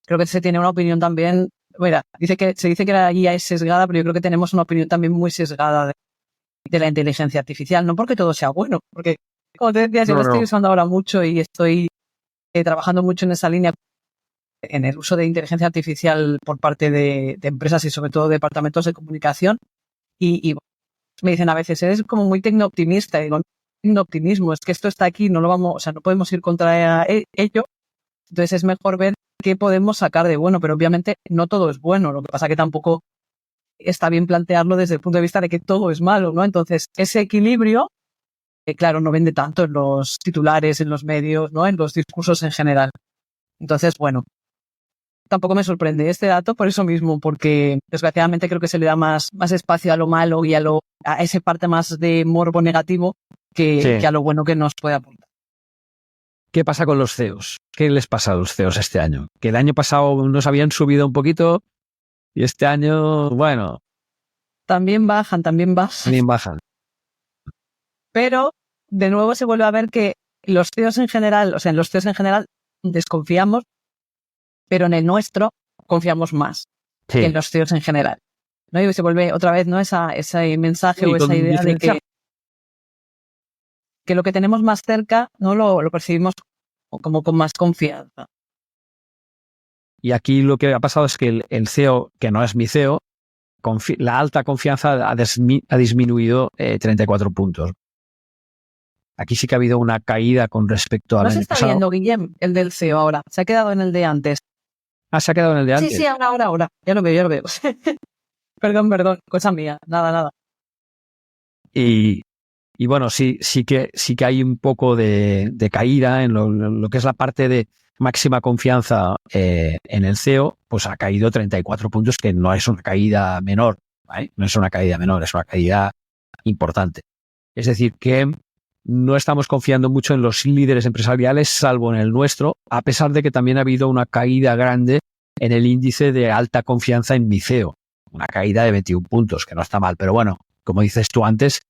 Speaker 3: Creo que se tiene una opinión también, mira, se dice que la guía es sesgada, pero yo creo que tenemos una opinión también muy sesgada de la inteligencia artificial, no porque todo sea bueno, porque, como te decías, yo lo estoy usando ahora mucho y estoy trabajando mucho en esa línea, en el uso de inteligencia artificial por parte de empresas y sobre todo departamentos de comunicación, y me dicen a veces, eres como muy tecnooptimista, y digo, tecnooptimismo, es que esto está aquí, no podemos ir contra ello, entonces es mejor ver qué podemos sacar de bueno, pero obviamente no todo es bueno, lo que pasa que tampoco está bien plantearlo desde el punto de vista de que todo es malo, ¿no? Entonces, ese equilibrio, claro, no vende tanto en los titulares, en los medios, ¿no? En los discursos en general. Entonces, bueno, tampoco me sorprende este dato por eso mismo, porque desgraciadamente creo que se le da más espacio a lo malo y a esa parte más de morbo negativo que a lo bueno que nos puede aportar.
Speaker 2: ¿Qué pasa con los CEOs? ¿Qué les pasa a los CEOs este año? Que el año pasado nos habían subido un poquito y este año, bueno,
Speaker 3: también bajan.
Speaker 2: También bajan.
Speaker 3: Pero de nuevo se vuelve a ver que los CEOs en general, en los CEOs en general desconfiamos, pero en el nuestro confiamos más que en los CEOs en general. ¿No? Y se vuelve otra vez, ¿no? Ese mensaje o esa idea de que lo que tenemos más cerca, ¿no? Lo percibimos como con más confianza.
Speaker 2: Y aquí lo que ha pasado es que el CEO, que no es mi CEO, la alta confianza ha disminuido 34 puntos. Aquí sí que ha habido una caída con respecto al año pasado.
Speaker 3: No se está viendo, Guillem, el del CEO ahora. Se ha quedado en el de antes.
Speaker 2: Ah, se ha quedado en el de antes.
Speaker 3: Sí, ahora. Ya lo veo. Perdón, cosa mía. Nada.
Speaker 2: Y bueno, sí que hay un poco de caída en lo que es la parte de máxima confianza en el CEO, pues ha caído 34 puntos, que no es una caída menor, ¿vale? No es una caída menor, es una caída importante. Es decir, que no estamos confiando mucho en los líderes empresariales, salvo en el nuestro, a pesar de que también ha habido una caída grande en el índice de alta confianza en mi CEO. Una caída de 21 puntos, que no está mal, pero bueno, como dices tú antes,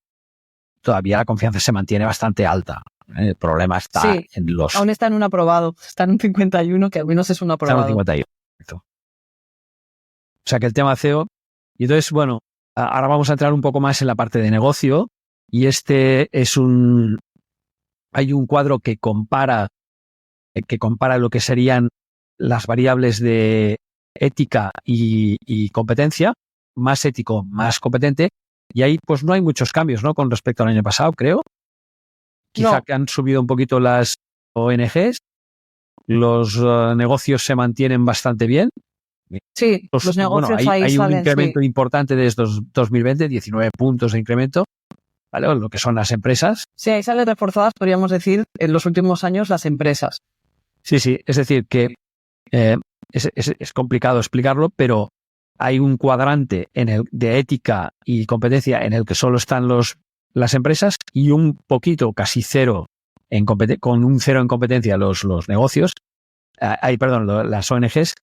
Speaker 2: todavía la confianza se mantiene bastante alta. El problema está en los...
Speaker 3: Aún está en un aprobado, está en un 51, que al menos es un aprobado.
Speaker 2: Está en un 51, correcto. O sea que el tema CEO... Y entonces, bueno, ahora vamos a entrar un poco más en la parte de negocio, y hay un cuadro que compara lo que serían las variables de ética y competencia, más ético, más competente, y ahí pues no hay muchos cambios, ¿no? Con respecto al año pasado, creo. Quizá que han subido un poquito las ONGs, los negocios se mantienen bastante bien.
Speaker 3: Sí, los negocios ahí
Speaker 2: hay
Speaker 3: salen,
Speaker 2: un incremento importante desde 2020, 19 puntos de incremento, ¿vale? Lo que son las empresas.
Speaker 3: Sí, ahí salen reforzadas, podríamos decir, en los últimos años las empresas.
Speaker 2: Sí, es decir, que es complicado explicarlo, pero hay un cuadrante de ética y competencia en el que solo están las empresas y un poquito, casi cero, con un cero en competencia los negocios, las ONGs.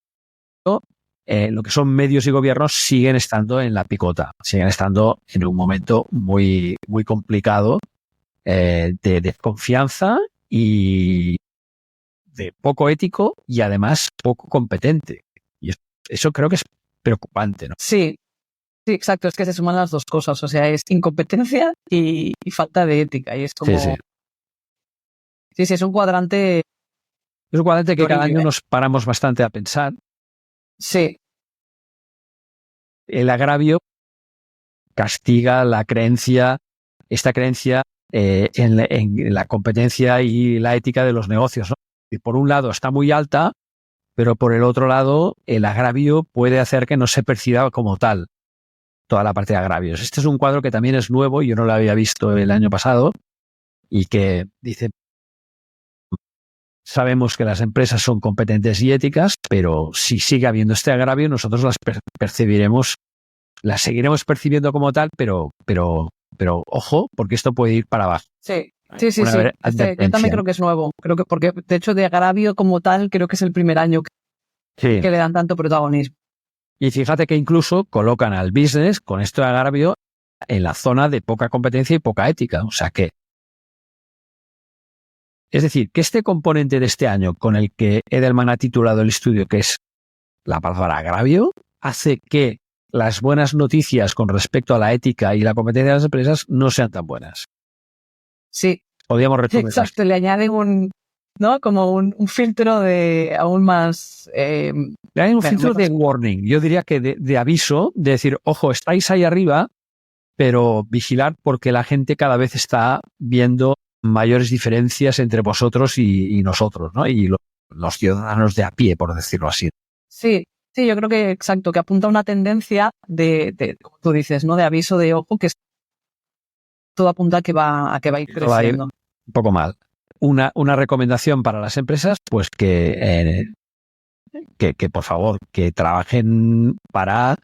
Speaker 2: Lo que son medios y gobiernos siguen estando en la picota, siguen estando en un momento muy, muy complicado de desconfianza y de poco ético y además poco competente. Y eso creo que es preocupante, ¿no?
Speaker 3: Sí, exacto, es que se suman las dos cosas, o sea, es incompetencia y falta de ética, y es como... Sí, es un cuadrante...
Speaker 2: Es un cuadrante que cada año nos paramos bastante a pensar.
Speaker 3: Sí.
Speaker 2: El agravio castiga esta creencia en la competencia y la ética de los negocios, ¿no? Y por un lado está muy alta, pero por el otro lado el agravio puede hacer que no se perciba como tal toda la parte de agravios. Este es un cuadro que también es nuevo, yo no lo había visto el año pasado, y que dice: sabemos que las empresas son competentes y éticas, pero si sigue habiendo este agravio, nosotros las percibiremos, las seguiremos percibiendo como tal, pero ojo, porque esto puede ir para abajo.
Speaker 3: Sí. Yo también creo que es nuevo. Creo que, porque de hecho de agravio como tal, creo que es el primer año que le dan tanto protagonismo.
Speaker 2: Y fíjate que incluso colocan al business con esto de agravio en la zona de poca competencia y poca ética. O sea que, es decir, que este componente de este año con el que Edelman ha titulado el estudio, que es la palabra agravio, hace que las buenas noticias con respecto a la ética y la competencia de las empresas no sean tan buenas.
Speaker 3: Sí.
Speaker 2: Podríamos resumir.
Speaker 3: Exacto, le añaden como un filtro de aún más...
Speaker 2: le añaden un filtro de warning. Yo diría que de aviso, de decir, ojo, estáis ahí arriba, pero vigilar porque la gente cada vez está viendo mayores diferencias entre vosotros y nosotros, ¿no? Y los ciudadanos de a pie, por decirlo así.
Speaker 3: Sí, yo creo que exacto, que apunta a una tendencia de como tú dices, ¿no? De aviso de ojo, que todo apunta a que va a ir creciendo.
Speaker 2: Un poco mal. Una recomendación para las empresas, pues que por favor, que trabajen para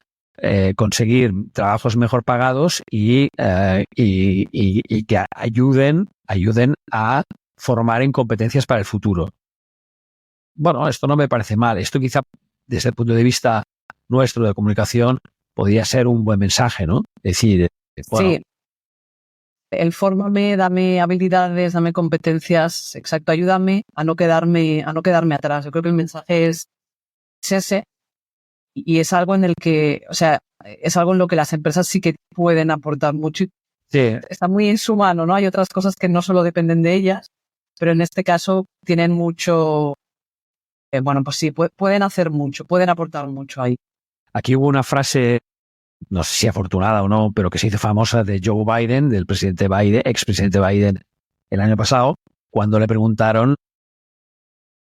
Speaker 2: conseguir trabajos mejor pagados y que ayuden a formar en competencias para el futuro. Bueno, esto no me parece mal. Esto quizá desde el punto de vista nuestro de comunicación podría ser un buen mensaje, ¿no? Es decir, bueno,
Speaker 3: Sí, el fórmame, dame habilidades, dame competencias, exacto, ayúdame a no quedarme atrás. Yo creo que el mensaje es ese, y es algo en el que, o sea, es algo en lo que las empresas sí que pueden aportar mucho.
Speaker 2: sí,
Speaker 3: Está muy en su mano, ¿no? Hay otras cosas que no solo dependen de ellas, pero en este caso tienen mucho, bueno, pues sí, pueden hacer mucho, pueden aportar mucho ahí.
Speaker 2: aquí hubo una frase, no sé si afortunada o no, pero que se hizo famosa de Joe Biden, del presidente Biden, expresidente Biden, el año pasado, cuando le preguntaron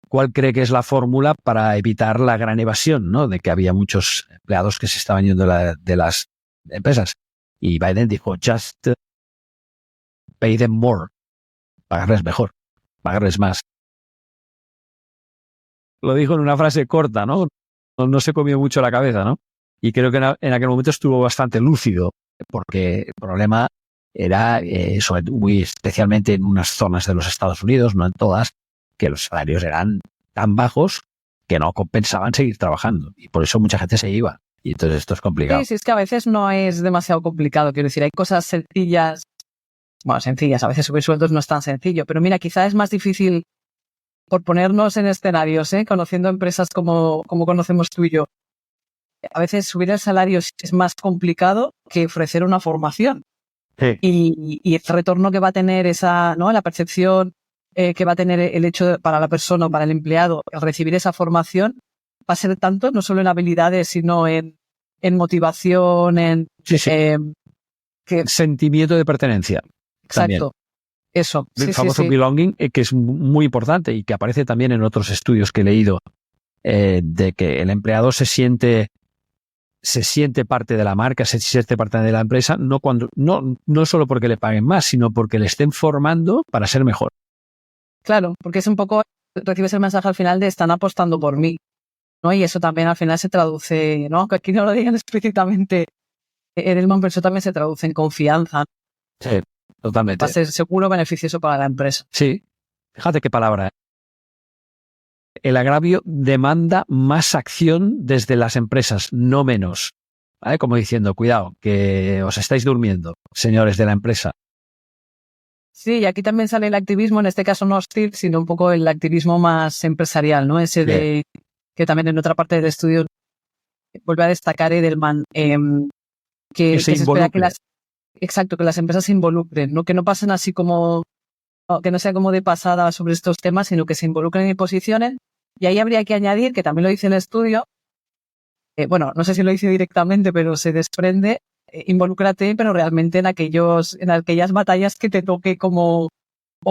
Speaker 2: cuál cree que es la fórmula para evitar la gran evasión, ¿no? De que había muchos empleados que se estaban yendo de las empresas. Y Biden dijo, just pay them more, pagarles mejor, pagarles más. Lo dijo en una frase corta, ¿no? No se comió mucho la cabeza, ¿no? Y creo que en aquel momento estuvo bastante lúcido, porque el problema era, muy especialmente en unas zonas de los Estados Unidos, no en todas, que los salarios eran tan bajos que no compensaban seguir trabajando. Y por eso mucha gente se iba. Y entonces esto es complicado.
Speaker 3: Sí, sí, es que a veces no es demasiado complicado. Quiero decir, hay cosas sencillas, bueno, sencillas, a veces subir sueldos no es tan sencillo, pero mira, quizá es más difícil por ponernos en escenarios, conociendo empresas como conocemos tú y yo. A veces subir el salario es más complicado que ofrecer una formación.
Speaker 2: Sí.
Speaker 3: Y el retorno que va a tener esa, ¿no? La percepción que va a tener el hecho para la persona o para el empleado el recibir esa formación va a ser tanto, no solo en habilidades, sino en motivación, en
Speaker 2: Sí, sí.
Speaker 3: que,
Speaker 2: Sentimiento de pertenencia. También.
Speaker 3: exacto, eso.
Speaker 2: El
Speaker 3: Sí,
Speaker 2: famoso
Speaker 3: sí, sí.
Speaker 2: belonging, que es muy importante y que aparece también en otros estudios que he leído, de que el empleado se siente parte de la marca, se siente parte de la empresa, no solo porque le paguen más, sino porque le estén formando para ser mejor.
Speaker 3: Claro, porque es un poco, recibes el mensaje al final de están apostando por mí, ¿no? Y eso también al final se traduce, ¿no? Que aquí no lo digan explícitamente Edelman, pero eso también se traduce en confianza.
Speaker 2: Sí, totalmente.
Speaker 3: Va a ser seguro beneficioso para la empresa.
Speaker 2: Sí, fíjate qué palabra. El agravio demanda más acción desde las empresas, no menos. ¿Vale? Como diciendo, cuidado, que os estáis durmiendo, señores de la empresa.
Speaker 3: Sí, y aquí también sale el activismo, en este caso no hostil, sino un poco el activismo más empresarial, ¿no? Ese de que también en otra parte del estudio vuelve a destacar Edelman, que se espera que las empresas se involucren, ¿no? Que no pasen así como, que no sea como de pasada sobre estos temas, sino que se involucren y posicionen. Y ahí habría que añadir, que también lo dice el estudio, bueno, no sé si lo dice directamente, pero se desprende, involúcrate, pero realmente en aquellas batallas que te toque o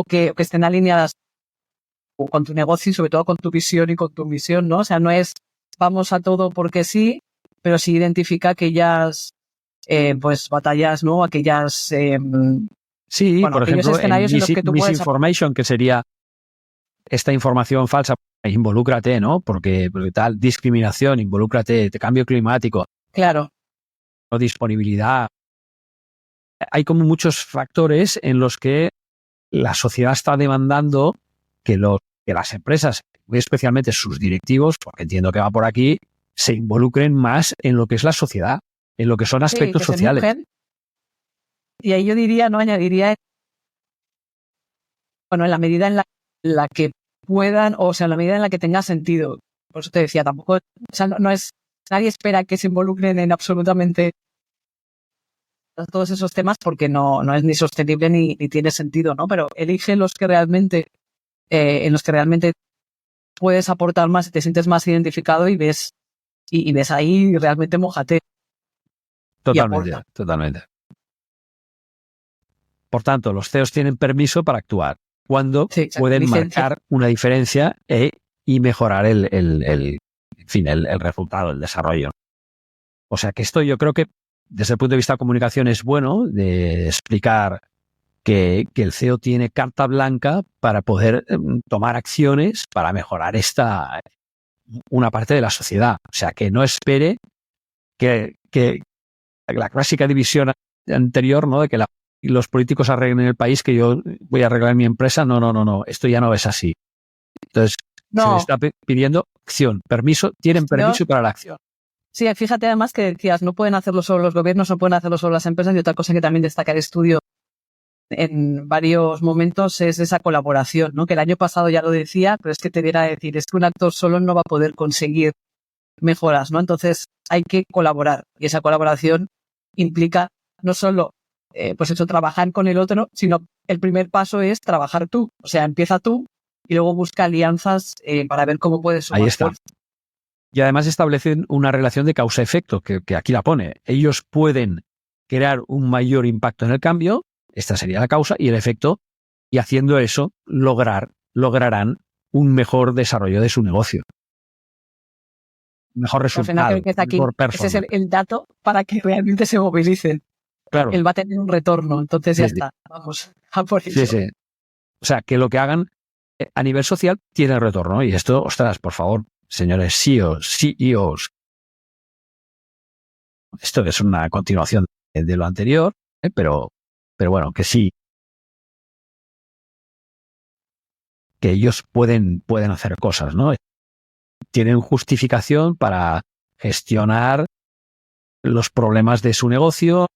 Speaker 3: que estén alineadas con tu negocio y sobre todo con tu visión y con tu misión, ¿no? O sea, no es vamos a todo porque sí, pero sí identifica aquellas pues batallas, ¿no? Aquellas
Speaker 2: sí,
Speaker 3: bueno,
Speaker 2: por
Speaker 3: aquellos
Speaker 2: ejemplo,
Speaker 3: escenarios en los que tú puedes
Speaker 2: misinformation, que sería esta información falsa, involúcrate, ¿no? Porque tal, discriminación, involúcrate, cambio climático,
Speaker 3: claro,
Speaker 2: no disponibilidad. Hay como muchos factores en los que la sociedad está demandando que las empresas, muy especialmente sus directivos, porque entiendo que va por aquí, se involucren más en lo que es la sociedad, en lo que son aspectos
Speaker 3: que se
Speaker 2: sociales.
Speaker 3: mojen. Y ahí yo diría, no añadiría, bueno, en la medida en la que puedan, o sea, en la medida en la que tenga sentido. Por eso te decía, tampoco, o sea, no es, nadie espera que se involucren en absolutamente todos esos temas porque no es ni sostenible ni tiene sentido, ¿no? Pero elige los que realmente, en los que realmente puedes aportar más y te sientes más identificado y ves ahí realmente mójate.
Speaker 2: Totalmente, totalmente. Por tanto, los CEOs tienen permiso para actuar cuando pueden marcar una diferencia y mejorar el resultado, el desarrollo. O sea que esto yo creo que desde el punto de vista de comunicación es bueno de explicar que el CEO tiene carta blanca para poder tomar acciones para mejorar una parte de la sociedad. O sea, que no espere que la clásica división anterior, ¿no? De que los políticos arreglen el país, que yo voy a arreglar mi empresa. No. Esto ya no es así. Entonces, se le está pidiendo acción, permiso, tienen permiso para la acción.
Speaker 3: Sí, fíjate además que decías, no pueden hacerlo solo los gobiernos, no pueden hacerlo solo las empresas, y otra cosa que también destaca el estudio en varios momentos es esa colaboración, ¿no? Que el año pasado ya lo decía, pero es que te viera a decir, es que un actor solo no va a poder conseguir mejoras, ¿no? Entonces hay que colaborar, y esa colaboración implica no solo, pues eso, trabajar con el otro, sino el primer paso es trabajar tú, o sea, empieza tú y luego busca alianzas para ver cómo puedes sumar
Speaker 2: Ahí está.
Speaker 3: fuerza.
Speaker 2: Y además establecen una relación de causa-efecto, que aquí la pone. Ellos pueden crear un mayor impacto en el cambio, esta sería la causa, y el efecto, y haciendo eso lograrán un mejor desarrollo de su negocio. Mejor
Speaker 3: Al final
Speaker 2: resultado,
Speaker 3: creo que está aquí.
Speaker 2: mejor
Speaker 3: Ese es
Speaker 2: performance.
Speaker 3: el dato para que realmente se movilicen.
Speaker 2: Claro,
Speaker 3: Él va a tener un retorno, entonces
Speaker 2: sí,
Speaker 3: ya
Speaker 2: sí,
Speaker 3: está. Vamos a por
Speaker 2: sí,
Speaker 3: eso.
Speaker 2: sí. O sea, que lo que hagan a nivel social tiene retorno. Y esto, ostras, por favor, señores CEOs, esto es una continuación de lo anterior, pero bueno, que sí, que ellos pueden hacer cosas, ¿no? Tienen justificación para gestionar los problemas de su negocio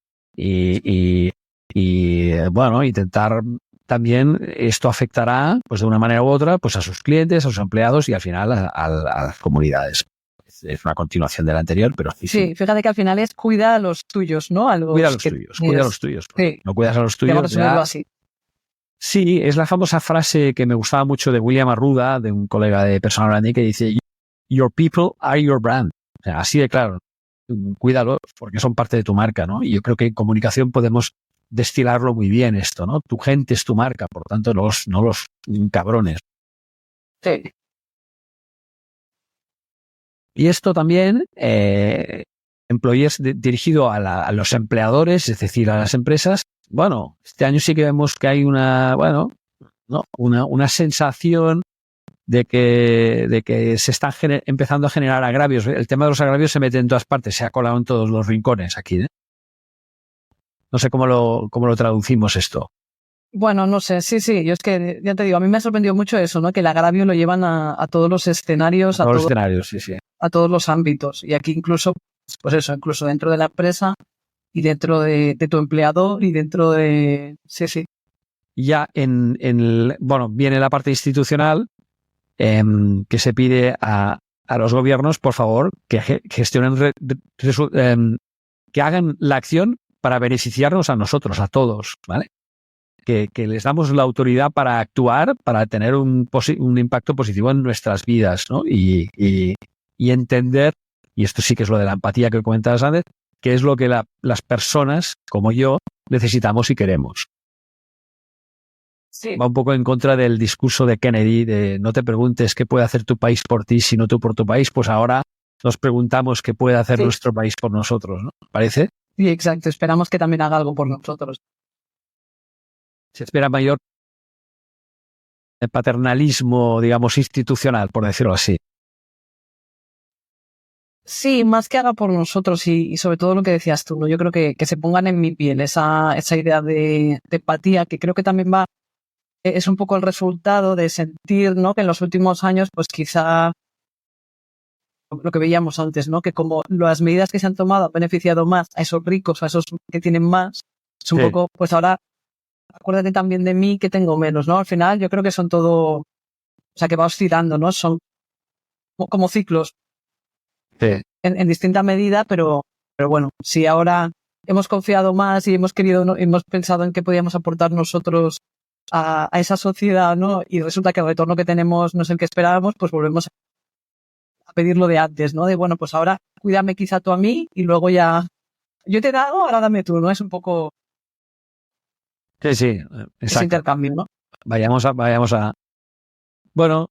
Speaker 2: bueno, intentar también esto afectará, pues de una manera u otra, pues a sus clientes, a sus empleados y al final a las comunidades. Es una continuación de la anterior, pero sí.
Speaker 3: Sí, fíjate que al final es cuida a los tuyos, ¿no? A los
Speaker 2: Cuida a los
Speaker 3: que
Speaker 2: tuyos,
Speaker 3: tienes.
Speaker 2: cuida a los tuyos.
Speaker 3: Sí,
Speaker 2: No cuidas a los
Speaker 3: vamos a
Speaker 2: tuyos,
Speaker 3: resumirlo
Speaker 2: ya.
Speaker 3: así.
Speaker 2: Sí, es la famosa frase que me gustaba mucho de William Arruda, de un colega de personal branding, que dice, your people are your brand. O sea, así de claro, cuídalo porque son parte de tu marca, ¿no? Y yo creo que en comunicación podemos destilarlo muy bien esto, ¿no? Tu gente es tu marca, por tanto, no los cabrones.
Speaker 3: Sí.
Speaker 2: Y esto también, employers dirigido a los empleadores, es decir, a las empresas. Bueno, este año sí que vemos que hay una sensación de que se están empezando a generar agravios. El tema de los agravios se mete en todas partes, se ha colado en todos los rincones aquí, ¿eh? No sé cómo lo traducimos esto.
Speaker 3: Bueno, no sé, sí, yo es que, ya te digo, a mí me ha sorprendido mucho eso, ¿no? Que el agravio lo llevan a todos los escenarios,
Speaker 2: Todos los escenarios, sí.
Speaker 3: a todos los ámbitos. Y aquí incluso, pues eso, incluso dentro de la empresa y dentro de tu empleador y dentro de... Sí.
Speaker 2: Ya bueno, viene la parte institucional, que se pide a los gobiernos, por favor, que gestionen, que hagan la acción para beneficiarnos a nosotros, a todos, ¿vale? Que les damos la autoridad para actuar, para tener un impacto positivo en nuestras vidas, ¿no? Y entender, y esto sí que es lo de la empatía que comentabas antes, que es lo que las personas como yo necesitamos y queremos.
Speaker 3: Sí.
Speaker 2: Va un poco en contra del discurso de Kennedy de no te preguntes qué puede hacer tu país por ti, sino tú por tu país. Pues ahora nos preguntamos qué puede hacer nuestro país por nosotros, ¿no? ¿Parece?
Speaker 3: Sí, exacto. Esperamos que también haga algo por nosotros.
Speaker 2: Se espera mayor paternalismo, digamos, institucional, por decirlo así.
Speaker 3: Sí, más que haga por nosotros y sobre todo lo que decías tú, ¿no? Yo creo que se pongan en mi piel esa idea de empatía, que creo que también es un poco el resultado de sentir, ¿no? Que en los últimos años, pues quizá lo que veíamos antes, ¿no? Que como las medidas que se han tomado han beneficiado más a esos ricos, a esos que tienen más, es un poco, pues ahora acuérdate también de mí que tengo menos, ¿no? Al final yo creo que son todo, o sea, que va oscilando, ¿no? Son como ciclos.
Speaker 2: Sí.
Speaker 3: En distinta medida, pero bueno, si ahora hemos confiado más y hemos pensado en qué podíamos aportar nosotros a esa sociedad, ¿no? Y resulta que el retorno que tenemos no es el que esperábamos, pues volvemos a pedirlo de antes, ¿no? De bueno, pues ahora cuídame quizá tú a mí y luego ya yo te he dado, ahora dame tú, ¿no? Es un poco
Speaker 2: Sí,
Speaker 3: ese
Speaker 2: exacto.
Speaker 3: intercambio, ¿no?
Speaker 2: Vayamos a... Bueno,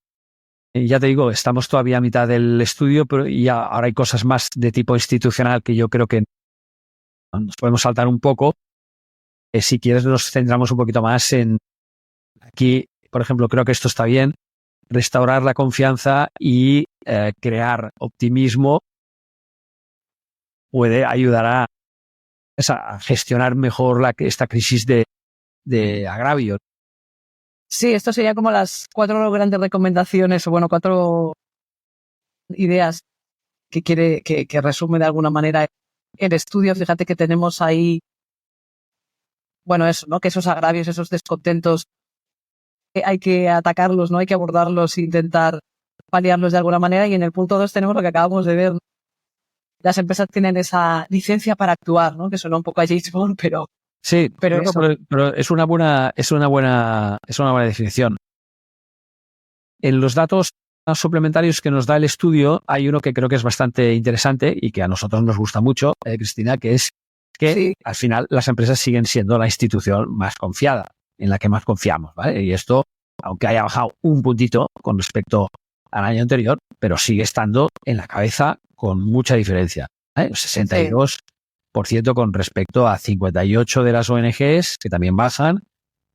Speaker 2: ya te digo, estamos todavía a mitad del estudio, pero ya ahora hay cosas más de tipo institucional que yo creo que nos podemos saltar un poco. Si quieres, nos centramos un poquito más en aquí, por ejemplo, creo que esto está bien, restaurar la confianza y crear optimismo puede ayudar a gestionar mejor esta crisis de agravio.
Speaker 3: Sí, esto sería como las 4 grandes recomendaciones o bueno, 4 ideas que resume de alguna manera el estudio. Fíjate que tenemos ahí, bueno, eso, ¿no? Que esos agravios, esos descontentos, hay que atacarlos, ¿no? Hay que abordarlos e intentar paliarlos de alguna manera. Y en el punto 2 tenemos lo que acabamos de ver. Las empresas tienen esa licencia para actuar, ¿no? Que suena un poco a James Bond, pero
Speaker 2: Sí,
Speaker 3: pero
Speaker 2: es una buena definición. En los datos suplementarios que nos da el estudio hay uno que creo que es bastante interesante y que a nosotros nos gusta mucho, Cristina, que es que
Speaker 3: sí,
Speaker 2: al final las empresas siguen siendo la institución más confiada, en la que más confiamos, ¿vale? Y esto, aunque haya bajado un puntito con respecto al año anterior, pero sigue estando en la cabeza con mucha diferencia, ¿vale? 62% con respecto a 58 de las ONGs, que también bajan,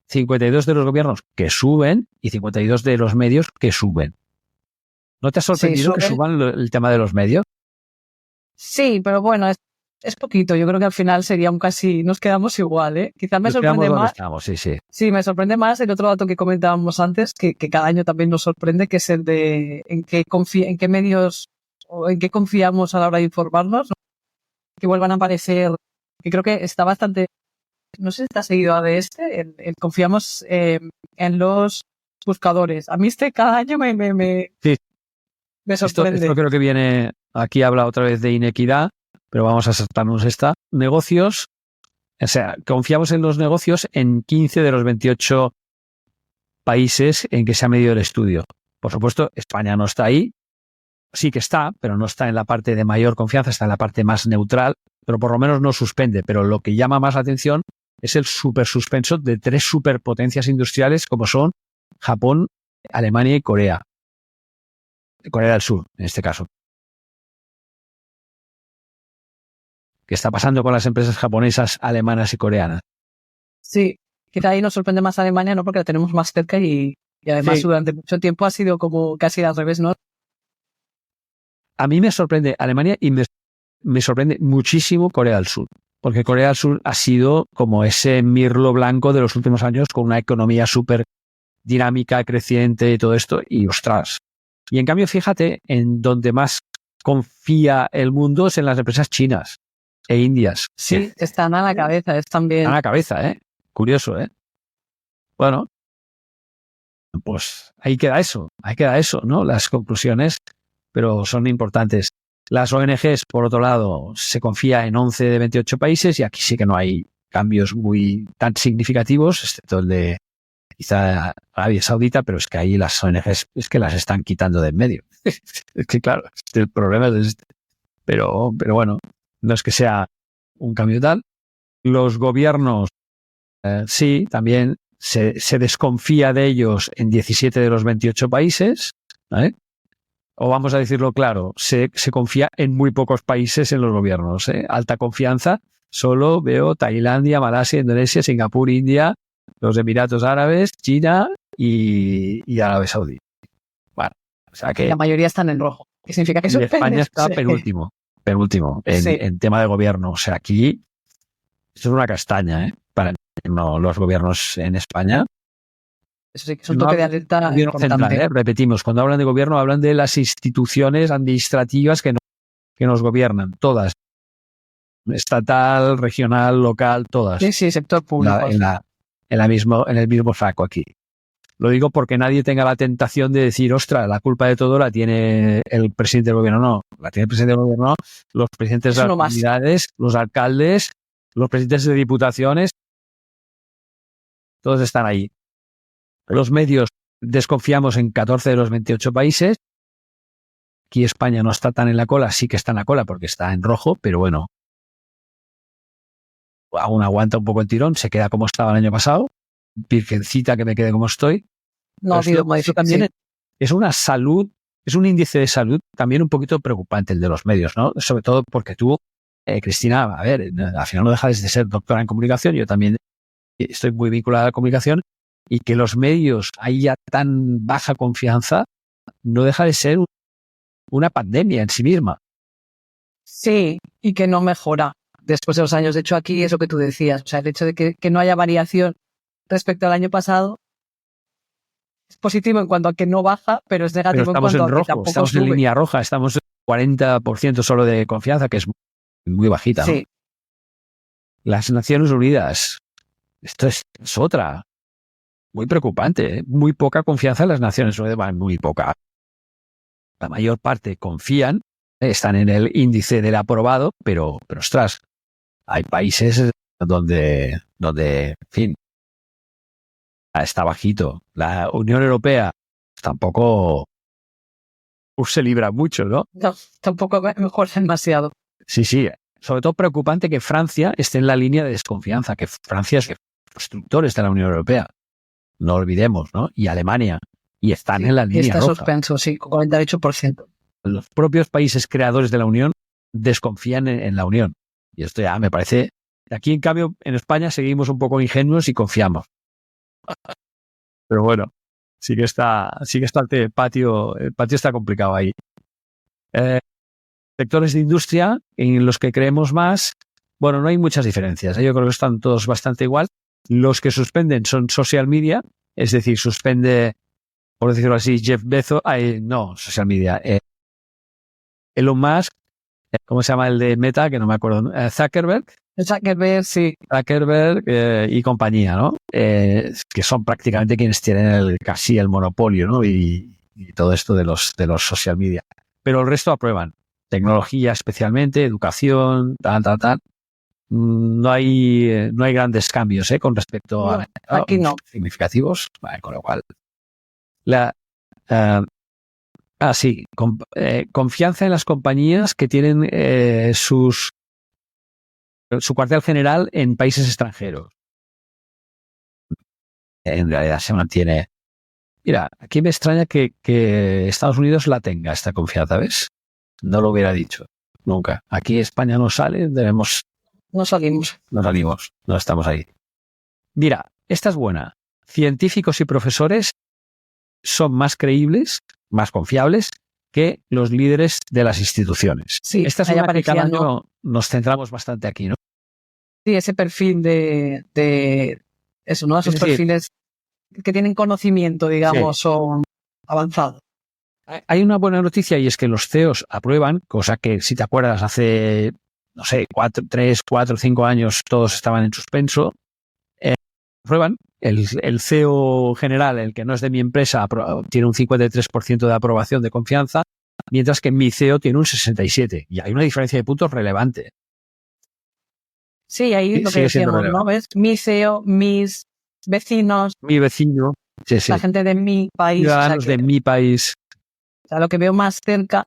Speaker 2: 52 de los gobiernos que suben y 52 de los medios que suben. ¿No te ha sorprendido que suban el tema de los medios?
Speaker 3: Sí, pero bueno, es poquito. Yo creo que al final sería un casi... Nos quedamos igual, ¿eh? Quizás me sorprende más...
Speaker 2: Estamos, sí.
Speaker 3: Sí, me sorprende más el otro dato que comentábamos antes, que cada año también nos sorprende, que es el de en qué medios o en qué confiamos a la hora de informarnos, ¿no? Que vuelvan a aparecer, que creo que está bastante... No sé si está seguido de el confiamos en los buscadores. A mí cada año me sorprende.
Speaker 2: Esto creo que viene, aquí habla otra vez de inequidad, pero vamos a saltarnos esta. Negocios, o sea, confiamos en los negocios en 15 de los 28 países en que se ha medido el estudio. Por supuesto, España no está ahí, sí que está, pero no está en la parte de mayor confianza, está en la parte más neutral, pero por lo menos no suspende. Pero lo que llama más la atención es el supersuspenso de 3 superpotencias industriales como son Japón, Alemania y Corea. Corea del Sur, en este caso. ¿Qué está pasando con las empresas japonesas, alemanas y coreanas?
Speaker 3: Sí, quizá ahí nos sorprende más Alemania, ¿no? Porque la tenemos más cerca y además durante mucho tiempo ha sido como casi al revés, ¿no?
Speaker 2: A mí me sorprende Alemania y me sorprende muchísimo Corea del Sur, porque Corea del Sur ha sido como ese mirlo blanco de los últimos años con una economía súper dinámica, creciente y todo esto, y ostras. Y en cambio, fíjate, en donde más confía el mundo es en las empresas chinas e indias.
Speaker 3: Sí, están a la cabeza, es también...
Speaker 2: Están a la cabeza, ¿eh? Curioso, ¿eh? Bueno, pues ahí queda eso, ¿no? Las conclusiones, pero son importantes. Las ONGs, por otro lado, se confía en 11 de 28 países y aquí sí que no hay cambios muy tan significativos, excepto el de quizá Arabia Saudita, pero es que ahí las ONGs es que las están quitando de en medio. Es que claro, el problema es este. Pero bueno, no es que sea un cambio tal. Los gobiernos, sí, también se desconfía de ellos en 17 de los 28 países, ¿vale? O vamos a decirlo claro, se confía en muy pocos países en los gobiernos, ¿eh? Alta confianza, solo veo Tailandia, Malasia, Indonesia, Singapur, India, los Emiratos Árabes, China y Arabia Saudí. Bueno, o sea que...
Speaker 3: La mayoría están en rojo. ¿Qué significa que
Speaker 2: España está penúltimo en tema de gobierno. O sea, aquí esto es una castaña, ¿eh? Para los gobiernos en España.
Speaker 3: Eso sí que es un toque de alerta
Speaker 2: central, ¿eh? Repetimos, cuando hablan de gobierno hablan de las instituciones administrativas que nos gobiernan, todas. Estatal, regional, local, todas.
Speaker 3: Sí, sector público.
Speaker 2: En el mismo saco aquí. Lo digo porque nadie tenga la tentación de decir, ostras, la culpa de todo la tiene el presidente del gobierno. No, la tiene el presidente del gobierno, los presidentes de las comunidades, los alcaldes, los presidentes de diputaciones, todos están ahí. Los medios desconfiamos en 14 de los 28 países. Aquí España no está tan en la cola, sí que está en la cola porque está en rojo, pero bueno, aún aguanta un poco el tirón, se queda como estaba el año pasado. Virgencita que me quede como estoy.
Speaker 3: No ha habido
Speaker 2: modificación. También es una salud, es un índice de salud también un poquito preocupante el de los medios, ¿no? Sobre todo porque tú, Cristina, a ver, al final no dejas de ser doctora en comunicación, yo también estoy muy vinculada a la comunicación, y que los medios haya tan baja confianza no deja de ser una pandemia en sí misma.
Speaker 3: Sí, y que no mejora después de los años. De hecho, aquí es lo que tú decías, o sea, el hecho de que no haya variación respecto al año pasado es positivo en cuanto a que no baja, pero es negativo en cuanto a que tampoco
Speaker 2: estamos
Speaker 3: sube.
Speaker 2: En línea roja, estamos 40% solo de confianza, que es muy bajita, ¿no?
Speaker 3: Sí.
Speaker 2: Las Naciones Unidas, esto es otra, muy preocupante, ¿eh? Muy poca confianza en las Naciones Unidas, muy poca. La mayor parte confían, están en el índice del aprobado, pero ostras, hay países donde, en fin, está bajito. La Unión Europea tampoco se libra mucho, ¿no?
Speaker 3: No, tampoco mejor demasiado.
Speaker 2: Sí, sí. Sobre todo preocupante que Francia esté en la línea de desconfianza, que Francia es constructores de la Unión Europea. No olvidemos, ¿no? Y Alemania. Y están en la línea
Speaker 3: está
Speaker 2: roja.
Speaker 3: suspenso, sí, con 48%.
Speaker 2: Los propios países creadores de la Unión desconfían en la Unión. Y esto ya me parece... Aquí, en cambio, en España seguimos un poco ingenuos y confiamos. Pero bueno, sí que está el patio está complicado ahí. Sectores de industria en los que creemos más, bueno, no hay muchas diferencias. Yo creo que están todos bastante igual. Los que suspenden son social media, es decir, suspende, por decirlo así, Jeff Bezos, no, social media, Elon Musk, ¿cómo se llama el de Meta? Que no me acuerdo, Zuckerberg.
Speaker 3: Zuckerberg, sí.
Speaker 2: Zuckerberg y compañía, ¿no? Que son prácticamente quienes tienen casi el monopolio, ¿no? Y todo esto de los social media. Pero el resto aprueban. Tecnología especialmente, educación, tal. No hay grandes cambios con respecto a
Speaker 3: aquí no.
Speaker 2: significativos. Vale, con lo cual, confianza en las compañías que tienen su cuartel general en países extranjeros. En realidad se mantiene. Mira, aquí me extraña que Estados Unidos la tenga esta confianza, ¿ves? No lo hubiera dicho nunca. Aquí España no sale,
Speaker 3: No salimos.
Speaker 2: No estamos ahí. Mira, esta es buena. Científicos y profesores son más creíbles, más confiables que los líderes de las instituciones.
Speaker 3: Sí,
Speaker 2: esta es una que cada año nos centramos bastante aquí, ¿no?
Speaker 3: Sí, ese perfil de eso, ¿no? Esos perfiles que tienen conocimiento, digamos, sí, son avanzados.
Speaker 2: Hay una buena noticia y es que los CEOs aprueban, cosa que si te acuerdas hace, no sé, 3, 4, 5 años todos estaban en suspenso. Aprueban. El CEO general, el que no es de mi empresa, tiene un 53% de aprobación de confianza, mientras que mi CEO tiene un 67%. Y hay una diferencia de puntos relevante.
Speaker 3: Sí, ahí lo que decíamos, ¿no? ¿Ves? Mi CEO, mis vecinos.
Speaker 2: Mi vecino. Sí, sí.
Speaker 3: La gente de mi país.
Speaker 2: Ciudadanos de mi país.
Speaker 3: O sea, lo que veo más cerca,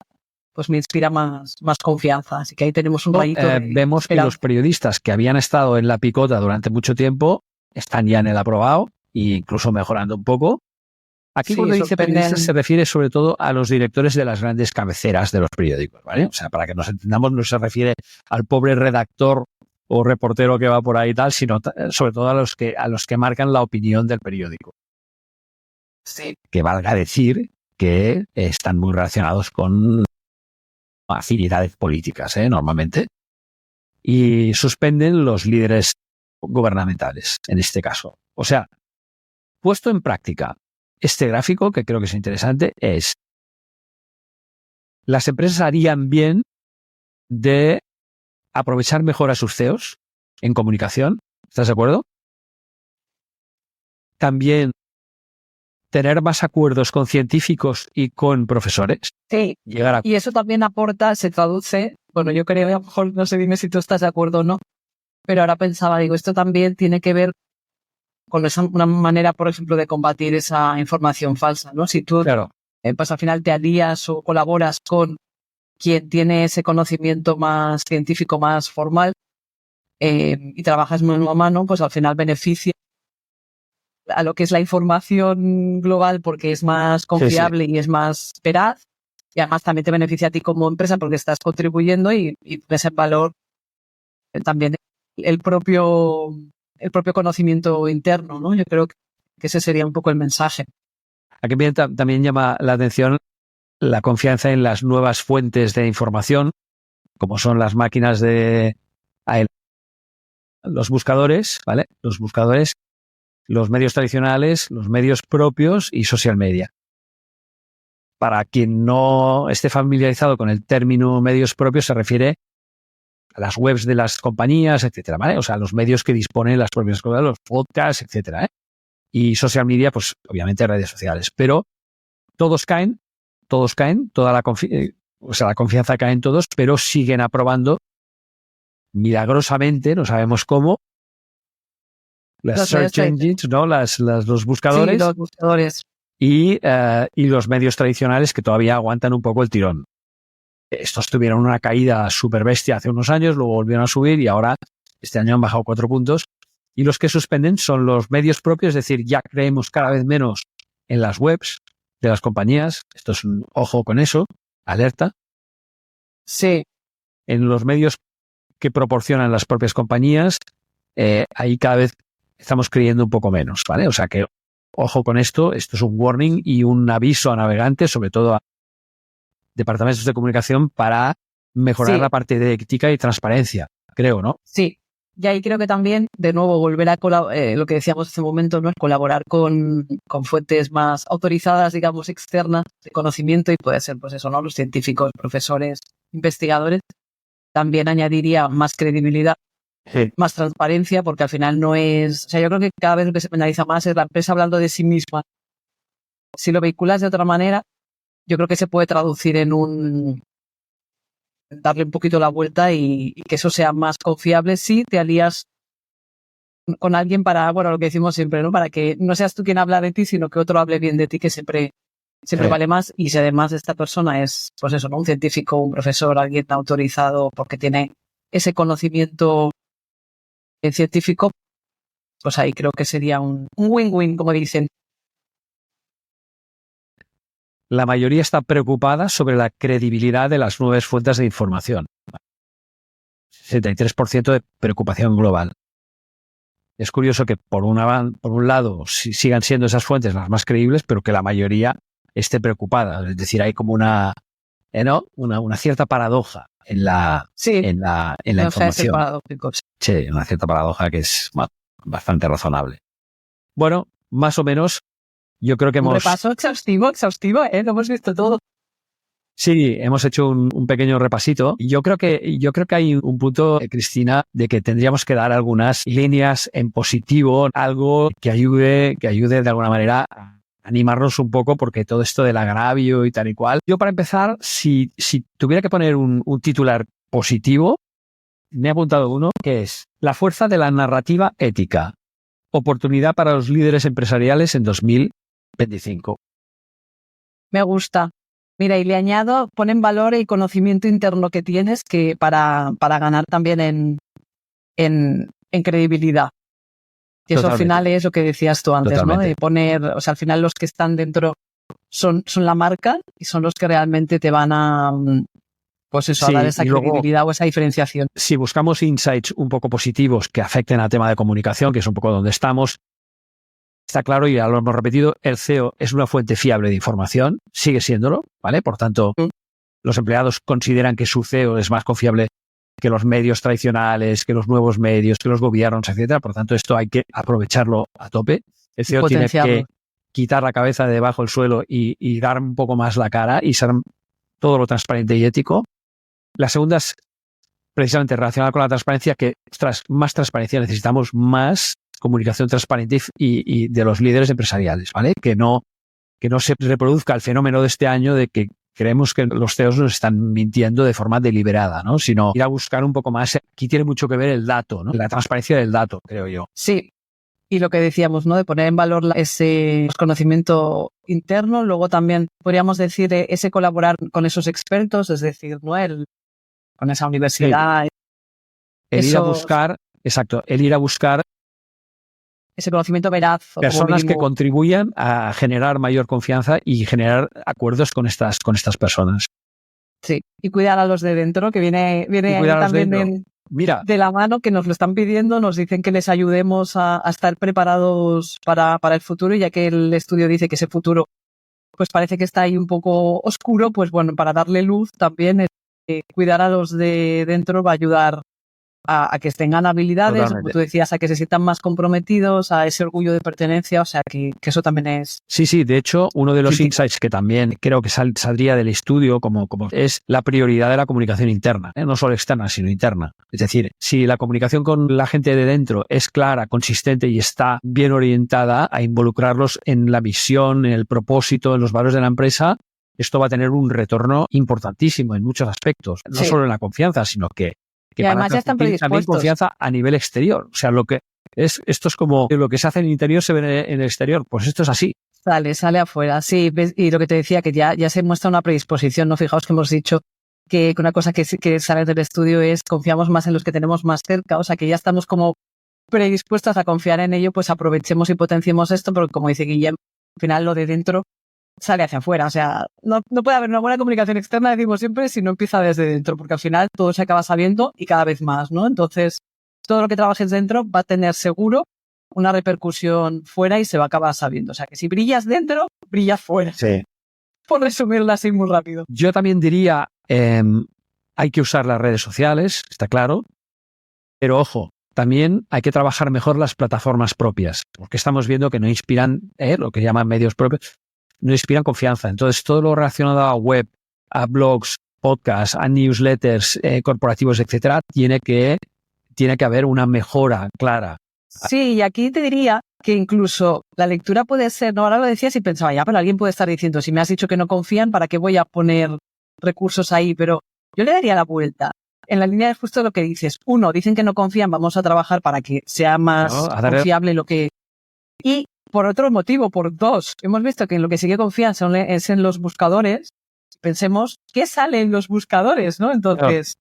Speaker 3: pues me inspira más confianza. Así que ahí tenemos un rayito de
Speaker 2: vemos que los periodistas que habían estado en la picota durante mucho tiempo están ya en el aprobado e incluso mejorando un poco. Aquí cuando dice periodistas se refiere sobre todo a los directores de las grandes cabeceras de los periódicos, ¿vale? O sea, para que nos entendamos, no se refiere al pobre redactor o reportero que va por ahí y tal, sino sobre todo a los que marcan la opinión del periódico.
Speaker 3: Sí.
Speaker 2: Que valga decir que están muy relacionados con afinidades políticas, normalmente. Y suspenden los líderes gubernamentales, en este caso. O sea, puesto en práctica, este gráfico, que creo que es interesante, es las empresas harían bien de aprovechar mejor a sus CEOs en comunicación. ¿Estás de acuerdo? También tener más acuerdos con científicos y con profesores.
Speaker 3: Sí, y eso también aporta, se traduce, bueno, yo creo, a lo mejor, no sé, dime si tú estás de acuerdo o no, pero ahora pensaba, digo, esto también tiene que ver con una manera, por ejemplo, de combatir esa información falsa, ¿no? Si tú, pues al final te alías o colaboras con quien tiene ese conocimiento más científico, más formal, y trabajas mano a mano, pues al final beneficia a lo que es la información global porque es más confiable y es más veraz, y además también te beneficia a ti como empresa porque estás contribuyendo y ves el valor también el propio conocimiento interno, ¿no? Yo creo que ese sería un poco el mensaje.
Speaker 2: Aquí también llama la atención la confianza en las nuevas fuentes de información, como son las máquinas de los buscadores, ¿vale? Los buscadores, los medios tradicionales, los medios propios y social media. para quien no esté familiarizado con el término medios propios, se refiere a las webs de las compañías, etcétera, ¿vale? O sea, los medios que disponen las propias cosas, los podcasts, etcétera, ¿eh? Y social media, pues obviamente redes sociales. Pero todos caen, toda la confianza cae en todos, pero siguen aprobando milagrosamente, no sabemos cómo, las search engines, ¿no? Los buscadores,
Speaker 3: sí, los buscadores.
Speaker 2: Y los medios tradicionales que todavía aguantan un poco el tirón. Estos tuvieron una caída súper bestia hace unos años, luego volvieron a subir y ahora este año han bajado 4 puntos. Y los que suspenden son los medios propios, es decir, ya creemos cada vez menos en las webs de las compañías. Esto es un ojo con eso, alerta.
Speaker 3: Sí.
Speaker 2: En los medios que proporcionan las propias compañías, ahí cada vez estamos creyendo un poco menos, ¿vale? O sea que ojo con esto es un warning y un aviso a navegantes, sobre todo a departamentos de comunicación, para mejorar la parte de ética y transparencia, creo, ¿no?
Speaker 3: Sí. Y ahí creo que también, de nuevo, volver a lo que decíamos hace un momento, ¿no? Es colaborar con fuentes más autorizadas, digamos, externas de conocimiento, y puede ser, pues eso, ¿no? Los científicos, profesores, investigadores. También añadiría más credibilidad, más transparencia, porque al final no es... O sea, yo creo que cada vez lo que se penaliza más es la empresa hablando de sí misma. Si lo vehiculas de otra manera, yo creo que se puede traducir en darle un poquito la vuelta y que eso sea más confiable si te alías con alguien para, bueno, lo que decimos siempre, ¿no? Para que no seas tú quien habla de ti, sino que otro hable bien de ti, que siempre vale más. Y si además esta persona es, pues eso, ¿no? Un científico, un profesor, alguien autorizado porque tiene ese conocimiento científico, pues ahí creo que sería un win-win, como dicen.
Speaker 2: La mayoría está preocupada sobre la credibilidad de las nuevas fuentes de información. 63% de preocupación global. Es curioso que por un lado sigan siendo esas fuentes las más creíbles, pero que la mayoría esté preocupada. Es decir, hay como una cierta paradoja en la información. Sí, una cierta paradoja que es bastante razonable. Bueno, más o menos, yo creo que
Speaker 3: un repaso exhaustivo, lo hemos visto todo.
Speaker 2: Sí, hemos hecho un pequeño repasito. Yo creo que hay un punto, Cristina, de que tendríamos que dar algunas líneas en positivo, algo que ayude de alguna manera a animarnos un poco, porque todo esto del agravio y tal y cual. Yo, para empezar, si tuviera que poner un titular positivo, me he apuntado uno que es: la fuerza de la narrativa ética. Oportunidad para los líderes empresariales en 2025.
Speaker 3: Me gusta. Mira, y le añado, pon en valor el conocimiento interno que tienes, que para ganar también en credibilidad. Que eso al final es lo que decías tú antes, ¿no? De poner, o sea, al final los que están dentro son la marca y son los que realmente te van a, pues eso, a dar esa credibilidad o esa diferenciación.
Speaker 2: Si buscamos insights un poco positivos que afecten al tema de comunicación, que es un poco donde estamos, está claro, y ya lo hemos repetido, el CEO es una fuente fiable de información, sigue siéndolo, ¿vale? Por tanto, los empleados consideran que su CEO es más confiable que los medios tradicionales, que los nuevos medios, que los gobiernos, etcétera. Por tanto, esto hay que aprovecharlo a tope. El CEO tiene que quitar la cabeza de debajo del suelo y dar un poco más la cara y ser todo lo transparente y ético. La segunda es precisamente relacionada con la transparencia, que más transparencia, necesitamos más comunicación transparente y de los líderes empresariales, ¿vale? Que no se reproduzca el fenómeno de este año de que creemos que los CEOs nos están mintiendo de forma deliberada, ¿no? Sino ir a buscar un poco más. Aquí tiene mucho que ver el dato, ¿no? La transparencia del dato, creo yo.
Speaker 3: Sí. Y lo que decíamos, ¿no? De poner en valor ese conocimiento interno. Luego también podríamos decir ese colaborar con esos expertos, es decir, ¿no? Con esa universidad.
Speaker 2: Sí. El ir a buscar
Speaker 3: ese conocimiento veraz.
Speaker 2: Personas que contribuyan a generar mayor confianza y generar acuerdos con estas personas.
Speaker 3: Sí, y cuidar a los de dentro, que viene ahí también de la mano, que nos lo están pidiendo, nos dicen que les ayudemos a estar preparados para el futuro, y ya que el estudio dice que ese futuro pues parece que está ahí un poco oscuro, pues bueno, para darle luz también, cuidar a los de dentro va a ayudar a que tengan habilidades,
Speaker 2: Totalmente.
Speaker 3: como tú decías, a que se sientan más comprometidos, a ese orgullo de pertenencia, o sea, que eso también es...
Speaker 2: Sí, de hecho, uno de los
Speaker 3: crítico.
Speaker 2: insights que también creo que saldría del estudio como es la prioridad de la comunicación interna, no solo externa, sino interna. Es decir, si la comunicación con la gente de dentro es clara, consistente y está bien orientada a involucrarlos en la misión, en el propósito, en los valores de la empresa, esto va a tener un retorno importantísimo en muchos aspectos, no
Speaker 3: Sí.
Speaker 2: solo en la confianza, sino que
Speaker 3: Y
Speaker 2: van a
Speaker 3: además ya están
Speaker 2: transmitir también
Speaker 3: predispuestos.
Speaker 2: confianza a nivel exterior. O sea, esto es como lo que se hace en el interior se ve en el exterior. Pues esto es así.
Speaker 3: Sale afuera, sí. Y lo que te decía, que ya se muestra una predisposición, ¿no? Fijaos que hemos dicho que una cosa que sale del estudio es confiamos más en los que tenemos más cerca, o sea, que ya estamos como predispuestos a confiar en ello, pues aprovechemos y potenciemos esto, porque como dice Guillem, al final lo de dentro sale hacia afuera, o sea, no puede haber una buena comunicación externa, decimos siempre, si no empieza desde dentro, porque al final todo se acaba sabiendo y cada vez más, ¿no? Entonces, todo lo que trabajes dentro va a tener seguro una repercusión fuera y se va a acabar sabiendo. O sea, que si brillas dentro, brillas fuera.
Speaker 2: Sí.
Speaker 3: Por resumirlo así muy rápido.
Speaker 2: Yo también diría, hay que usar las redes sociales, está claro, pero ojo, también hay que trabajar mejor las plataformas propias, porque estamos viendo que no inspiran, lo que llaman medios propios, no inspiran confianza. Entonces, todo lo relacionado a web, a blogs, podcasts, a newsletters corporativos, etcétera, tiene que haber una mejora clara.
Speaker 3: Sí, y aquí te diría que incluso la lectura puede ser, no, ahora lo decías y pensaba, ya, pero alguien puede estar diciendo, si me has dicho que no confían, ¿para qué voy a poner recursos ahí? Pero yo le daría la vuelta. En la línea de justo lo que dices. Uno, dicen que no confían, vamos a trabajar para que sea más confiable lo que... Y por otro motivo, por dos, hemos visto que en lo que sí que confían es en los buscadores. Pensemos, ¿qué sale en los buscadores, no? Entonces,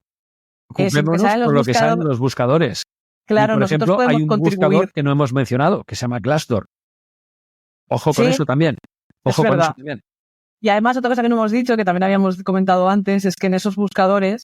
Speaker 2: ocupémonos por lo que sale en los buscadores.
Speaker 3: Claro,
Speaker 2: y por ejemplo,
Speaker 3: podemos
Speaker 2: hay un buscador que no hemos mencionado, que se llama Glassdoor. Ojo con eso también. Ojo con eso también.
Speaker 3: Y además, otra cosa que no hemos dicho, que también habíamos comentado antes, es que en esos buscadores,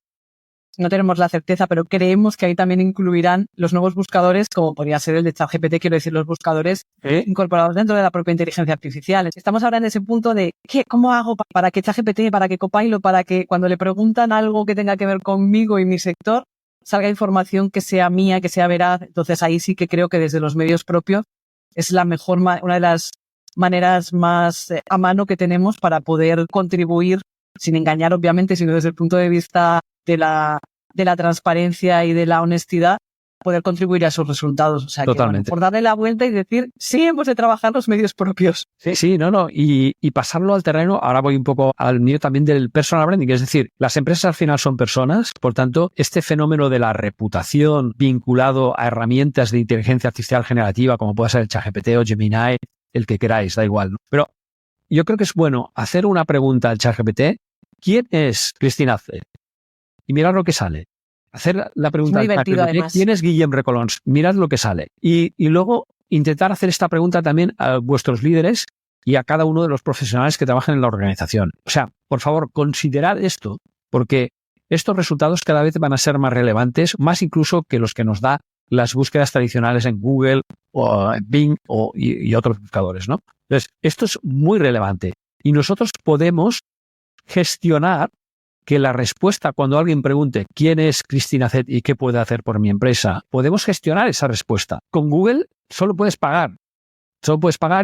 Speaker 3: no tenemos la certeza, pero creemos que ahí también incluirán los nuevos buscadores, como podría ser el de ChatGPT, quiero decir, los buscadores incorporados dentro de la propia inteligencia artificial. Estamos ahora en ese punto de, ¿cómo hago para que ChatGPT, para que Copilot, para que cuando le preguntan algo que tenga que ver conmigo y mi sector, salga información que sea mía, que sea veraz? Entonces ahí sí que creo que desde los medios propios es la mejor, una de las maneras más a mano que tenemos para poder contribuir, sin engañar obviamente, sino desde el punto de vista de la transparencia y de la honestidad, poder contribuir a esos resultados. O sea,
Speaker 2: totalmente.
Speaker 3: Que, bueno, por darle la vuelta y decir, sí, hemos de trabajar los medios propios.
Speaker 2: Sí, no. Y pasarlo al terreno, ahora voy un poco al mío también del personal branding, es decir, las empresas al final son personas, por tanto, este fenómeno de la reputación vinculado a herramientas de inteligencia artificial generativa, como puede ser el ChatGPT o Gemini, el que queráis, da igual, ¿no? Pero yo creo que es bueno hacer una pregunta al ChatGPT: ¿quién es Cristina Azet? Y mirad lo que sale. Hacer la pregunta al ChatGPT: ¿quién es Guillem Recolons? Mirad lo que sale. Y luego intentar hacer esta pregunta también a vuestros líderes y a cada uno de los profesionales que trabajan en la organización. O sea, por favor, considerad esto, porque estos resultados cada vez van a ser más relevantes, más incluso que los que nos da las búsquedas tradicionales en Google o en Bing y otros buscadores, ¿no? Entonces, esto es muy relevante y nosotros podemos gestionar que la respuesta cuando alguien pregunte quién es Cristina Azet y qué puede hacer por mi empresa, podemos gestionar esa respuesta. Con Google solo puedes pagar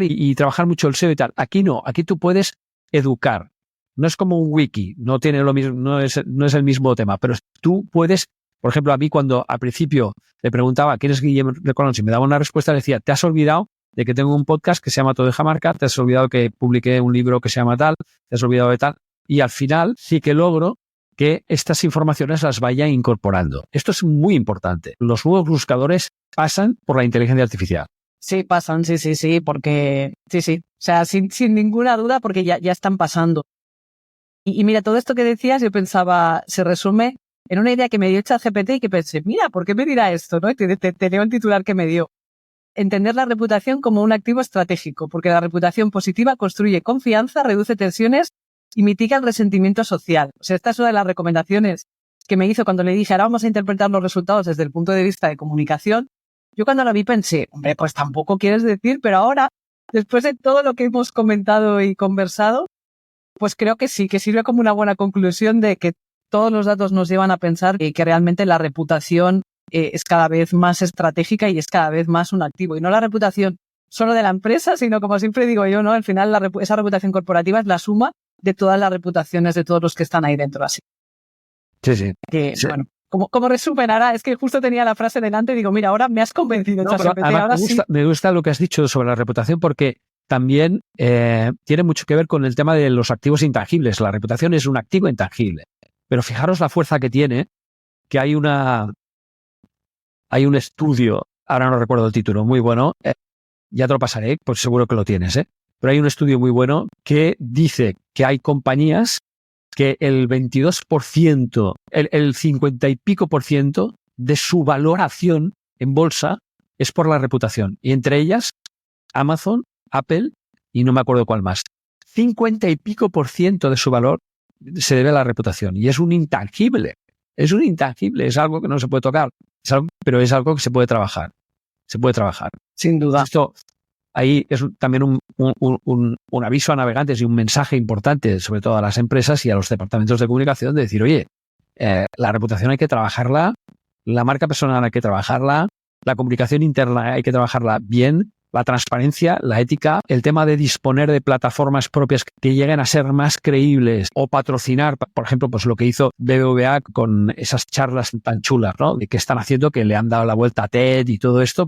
Speaker 2: y trabajar mucho el SEO y tal. Aquí no, aquí tú puedes educar. No es como un wiki, no tiene lo mismo, no es el mismo tema, pero tú puedes, por ejemplo, a mí cuando al principio le preguntaba quién es Guillem Recolons y me daba una respuesta, le decía, te has olvidado de que tengo un podcast que se llama Todo deja marca, te has olvidado que publiqué un libro que se llama tal, te has olvidado de tal. Y al final sí que logro que estas informaciones las vaya incorporando. Esto es muy importante. Los nuevos buscadores pasan por la inteligencia artificial.
Speaker 3: Sí, pasan, sí, porque sí. O sea, sin ninguna duda, porque ya están pasando. Y mira, todo esto que decías, yo pensaba, se resume en una idea que me dio ChatGPT y que pensé, mira, ¿por qué me dirá esto? ¿No? Y te leo el titular que me dio. Entender la reputación como un activo estratégico, porque la reputación positiva construye confianza, reduce tensiones y mitiga el resentimiento social. O sea, esta es una de las recomendaciones que me hizo cuando le dije, ahora vamos a interpretar los resultados desde el punto de vista de comunicación. Yo cuando lo vi pensé, hombre, pues tampoco quieres decir, pero ahora, después de todo lo que hemos comentado y conversado, pues creo que sí, que sirve como una buena conclusión de que todos los datos nos llevan a pensar que realmente la reputación es cada vez más estratégica y es cada vez más un activo. Y no la reputación solo de la empresa, sino como siempre digo yo, ¿no? Al final esa reputación corporativa es la suma de todas las reputaciones de todos los que están ahí dentro, así.
Speaker 2: Sí.
Speaker 3: Bueno, como resumen, ahora es que justo tenía la frase delante y digo, mira, ahora me has convencido.
Speaker 2: Me gusta lo que has dicho sobre la reputación porque también tiene mucho que ver con el tema de los activos intangibles. La reputación es un activo intangible. Pero fijaros la fuerza que tiene, que hay un estudio, ahora no recuerdo el título, muy bueno, ya te lo pasaré, pues seguro que lo tienes, pero hay un estudio muy bueno que dice que hay compañías que el 22%, el 50 y pico por ciento de su valoración en bolsa es por la reputación. Y entre ellas, Amazon, Apple y no me acuerdo cuál más. 50 y pico por ciento de su valor se debe a la reputación. Y es un intangible. Es un intangible. Es algo que no se puede tocar. Pero es algo que se puede trabajar. Se puede trabajar.
Speaker 3: Sin duda.
Speaker 2: Esto ahí es también un aviso a navegantes y un mensaje importante, sobre todo a las empresas y a los departamentos de comunicación, de decir, oye, la reputación hay que trabajarla, la marca personal hay que trabajarla, la comunicación interna hay que trabajarla bien, la transparencia, la ética, el tema de disponer de plataformas propias que lleguen a ser más creíbles o patrocinar, por ejemplo, pues lo que hizo BBVA con esas charlas tan chulas, ¿no? De que están haciendo, que le han dado la vuelta a TED y todo esto.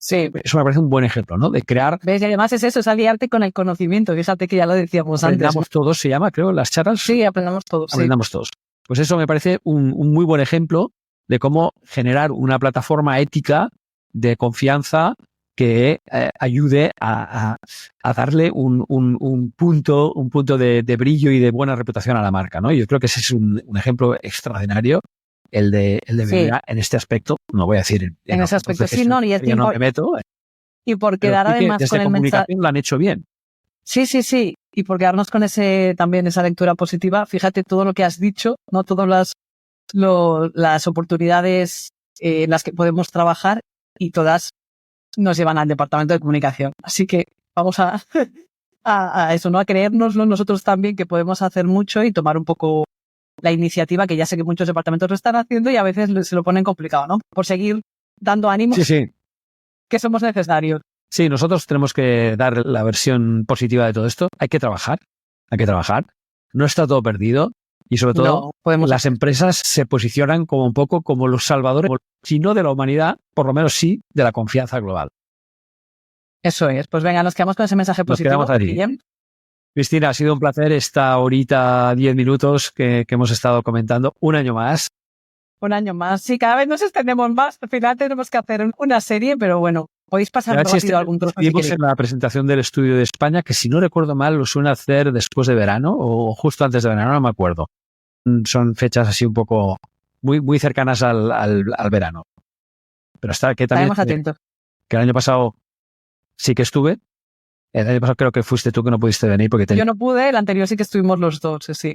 Speaker 3: Sí.
Speaker 2: Eso me parece un buen ejemplo, ¿no? De crear...
Speaker 3: ¿Ves? Y además es eso, es aliarte con el conocimiento. Fíjate que ya lo decíamos antes.
Speaker 2: Aprendamos todos, se llama, creo, las charlas.
Speaker 3: Sí, aprendamos todos.
Speaker 2: Aprendamos todos. Pues eso me parece un muy buen ejemplo de cómo generar una plataforma ética de confianza que ayude a darle un punto de brillo y de buena reputación a la marca, ¿no? Yo creo que ese es un ejemplo extraordinario. El de BBVA en este aspecto, no voy a decir
Speaker 3: en ese aspecto, sí, no, y es
Speaker 2: no me meto.
Speaker 3: Y por quedar además con el mensaje,
Speaker 2: lo han hecho bien.
Speaker 3: Sí, y por quedarnos con también esa lectura positiva, fíjate todo lo que has dicho, no todas las oportunidades en las que podemos trabajar y todas nos llevan al departamento de comunicación. Así que vamos a eso, ¿no? A creérnoslo nosotros también, que podemos hacer mucho y tomar un poco la iniciativa, que ya sé que muchos departamentos lo están haciendo y a veces se lo ponen complicado, ¿no? Por seguir dando ánimos,
Speaker 2: sí.
Speaker 3: Que somos necesarios.
Speaker 2: Sí, nosotros tenemos que dar la versión positiva de todo esto. Hay que trabajar. No está todo perdido y sobre todo las empresas se posicionan como un poco como los salvadores, si no de la humanidad, por lo menos sí de la confianza global.
Speaker 3: Eso es. Pues venga, nos quedamos con ese mensaje positivo.
Speaker 2: Nos quedamos allí. Cristina, ha sido un placer esta horita, 10 minutos que hemos estado comentando. Un año más.
Speaker 3: Un año más. Sí, cada vez nos extendemos más. Al final tenemos que hacer una serie, pero bueno, podéis pasar rápido algún trozo.
Speaker 2: Estuvimos en la presentación del estudio de España, que si no recuerdo mal lo suelen hacer después de verano o justo antes de verano, no me acuerdo. Son fechas así un poco muy cercanas al verano. Pero que también...
Speaker 3: Estaremos atentos.
Speaker 2: Que el año pasado sí que estuve. El año pasado creo que fuiste tú que no pudiste venir porque
Speaker 3: Yo no pude, el anterior sí que estuvimos los dos, sí.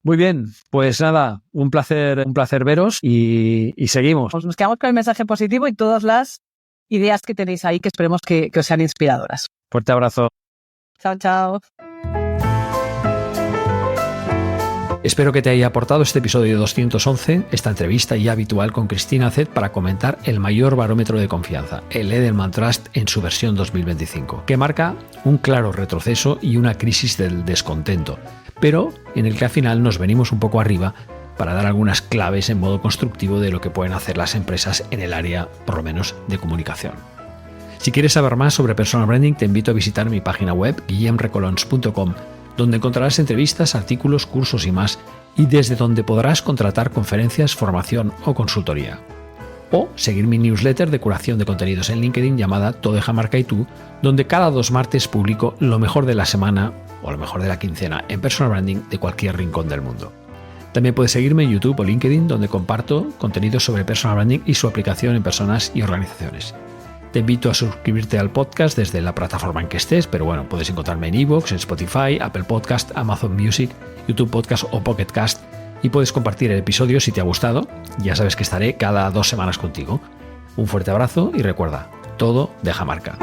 Speaker 2: Muy bien, pues nada, un placer veros y seguimos.
Speaker 3: Pues nos quedamos con el mensaje positivo y todas las ideas que tenéis ahí que esperemos que os sean inspiradoras.
Speaker 2: Fuerte abrazo.
Speaker 3: Chao.
Speaker 1: Espero que te haya aportado este episodio 211, esta entrevista ya habitual con Cristina Zed para comentar el mayor barómetro de confianza, el Edelman Trust en su versión 2025, que marca un claro retroceso y una crisis del descontento, pero en el que al final nos venimos un poco arriba para dar algunas claves en modo constructivo de lo que pueden hacer las empresas en el área, por lo menos, de comunicación. Si quieres saber más sobre personal branding, te invito a visitar mi página web, guillemrecolons.com, donde encontrarás entrevistas, artículos, cursos y más, y desde donde podrás contratar conferencias, formación o consultoría. O seguir mi newsletter de curación de contenidos en LinkedIn llamada Todo deja marca y tú, donde cada 2 martes publico lo mejor de la semana o lo mejor de la quincena en personal branding de cualquier rincón del mundo. También puedes seguirme en YouTube o LinkedIn, donde comparto contenidos sobre personal branding y su aplicación en personas y organizaciones. Te invito a suscribirte al podcast desde la plataforma en que estés, pero bueno, puedes encontrarme en iVoox, en Spotify, Apple Podcast, Amazon Music, YouTube Podcast o Pocket Cast, y puedes compartir el episodio si te ha gustado. Ya sabes que estaré cada 2 semanas contigo. Un fuerte abrazo y recuerda, todo deja marca.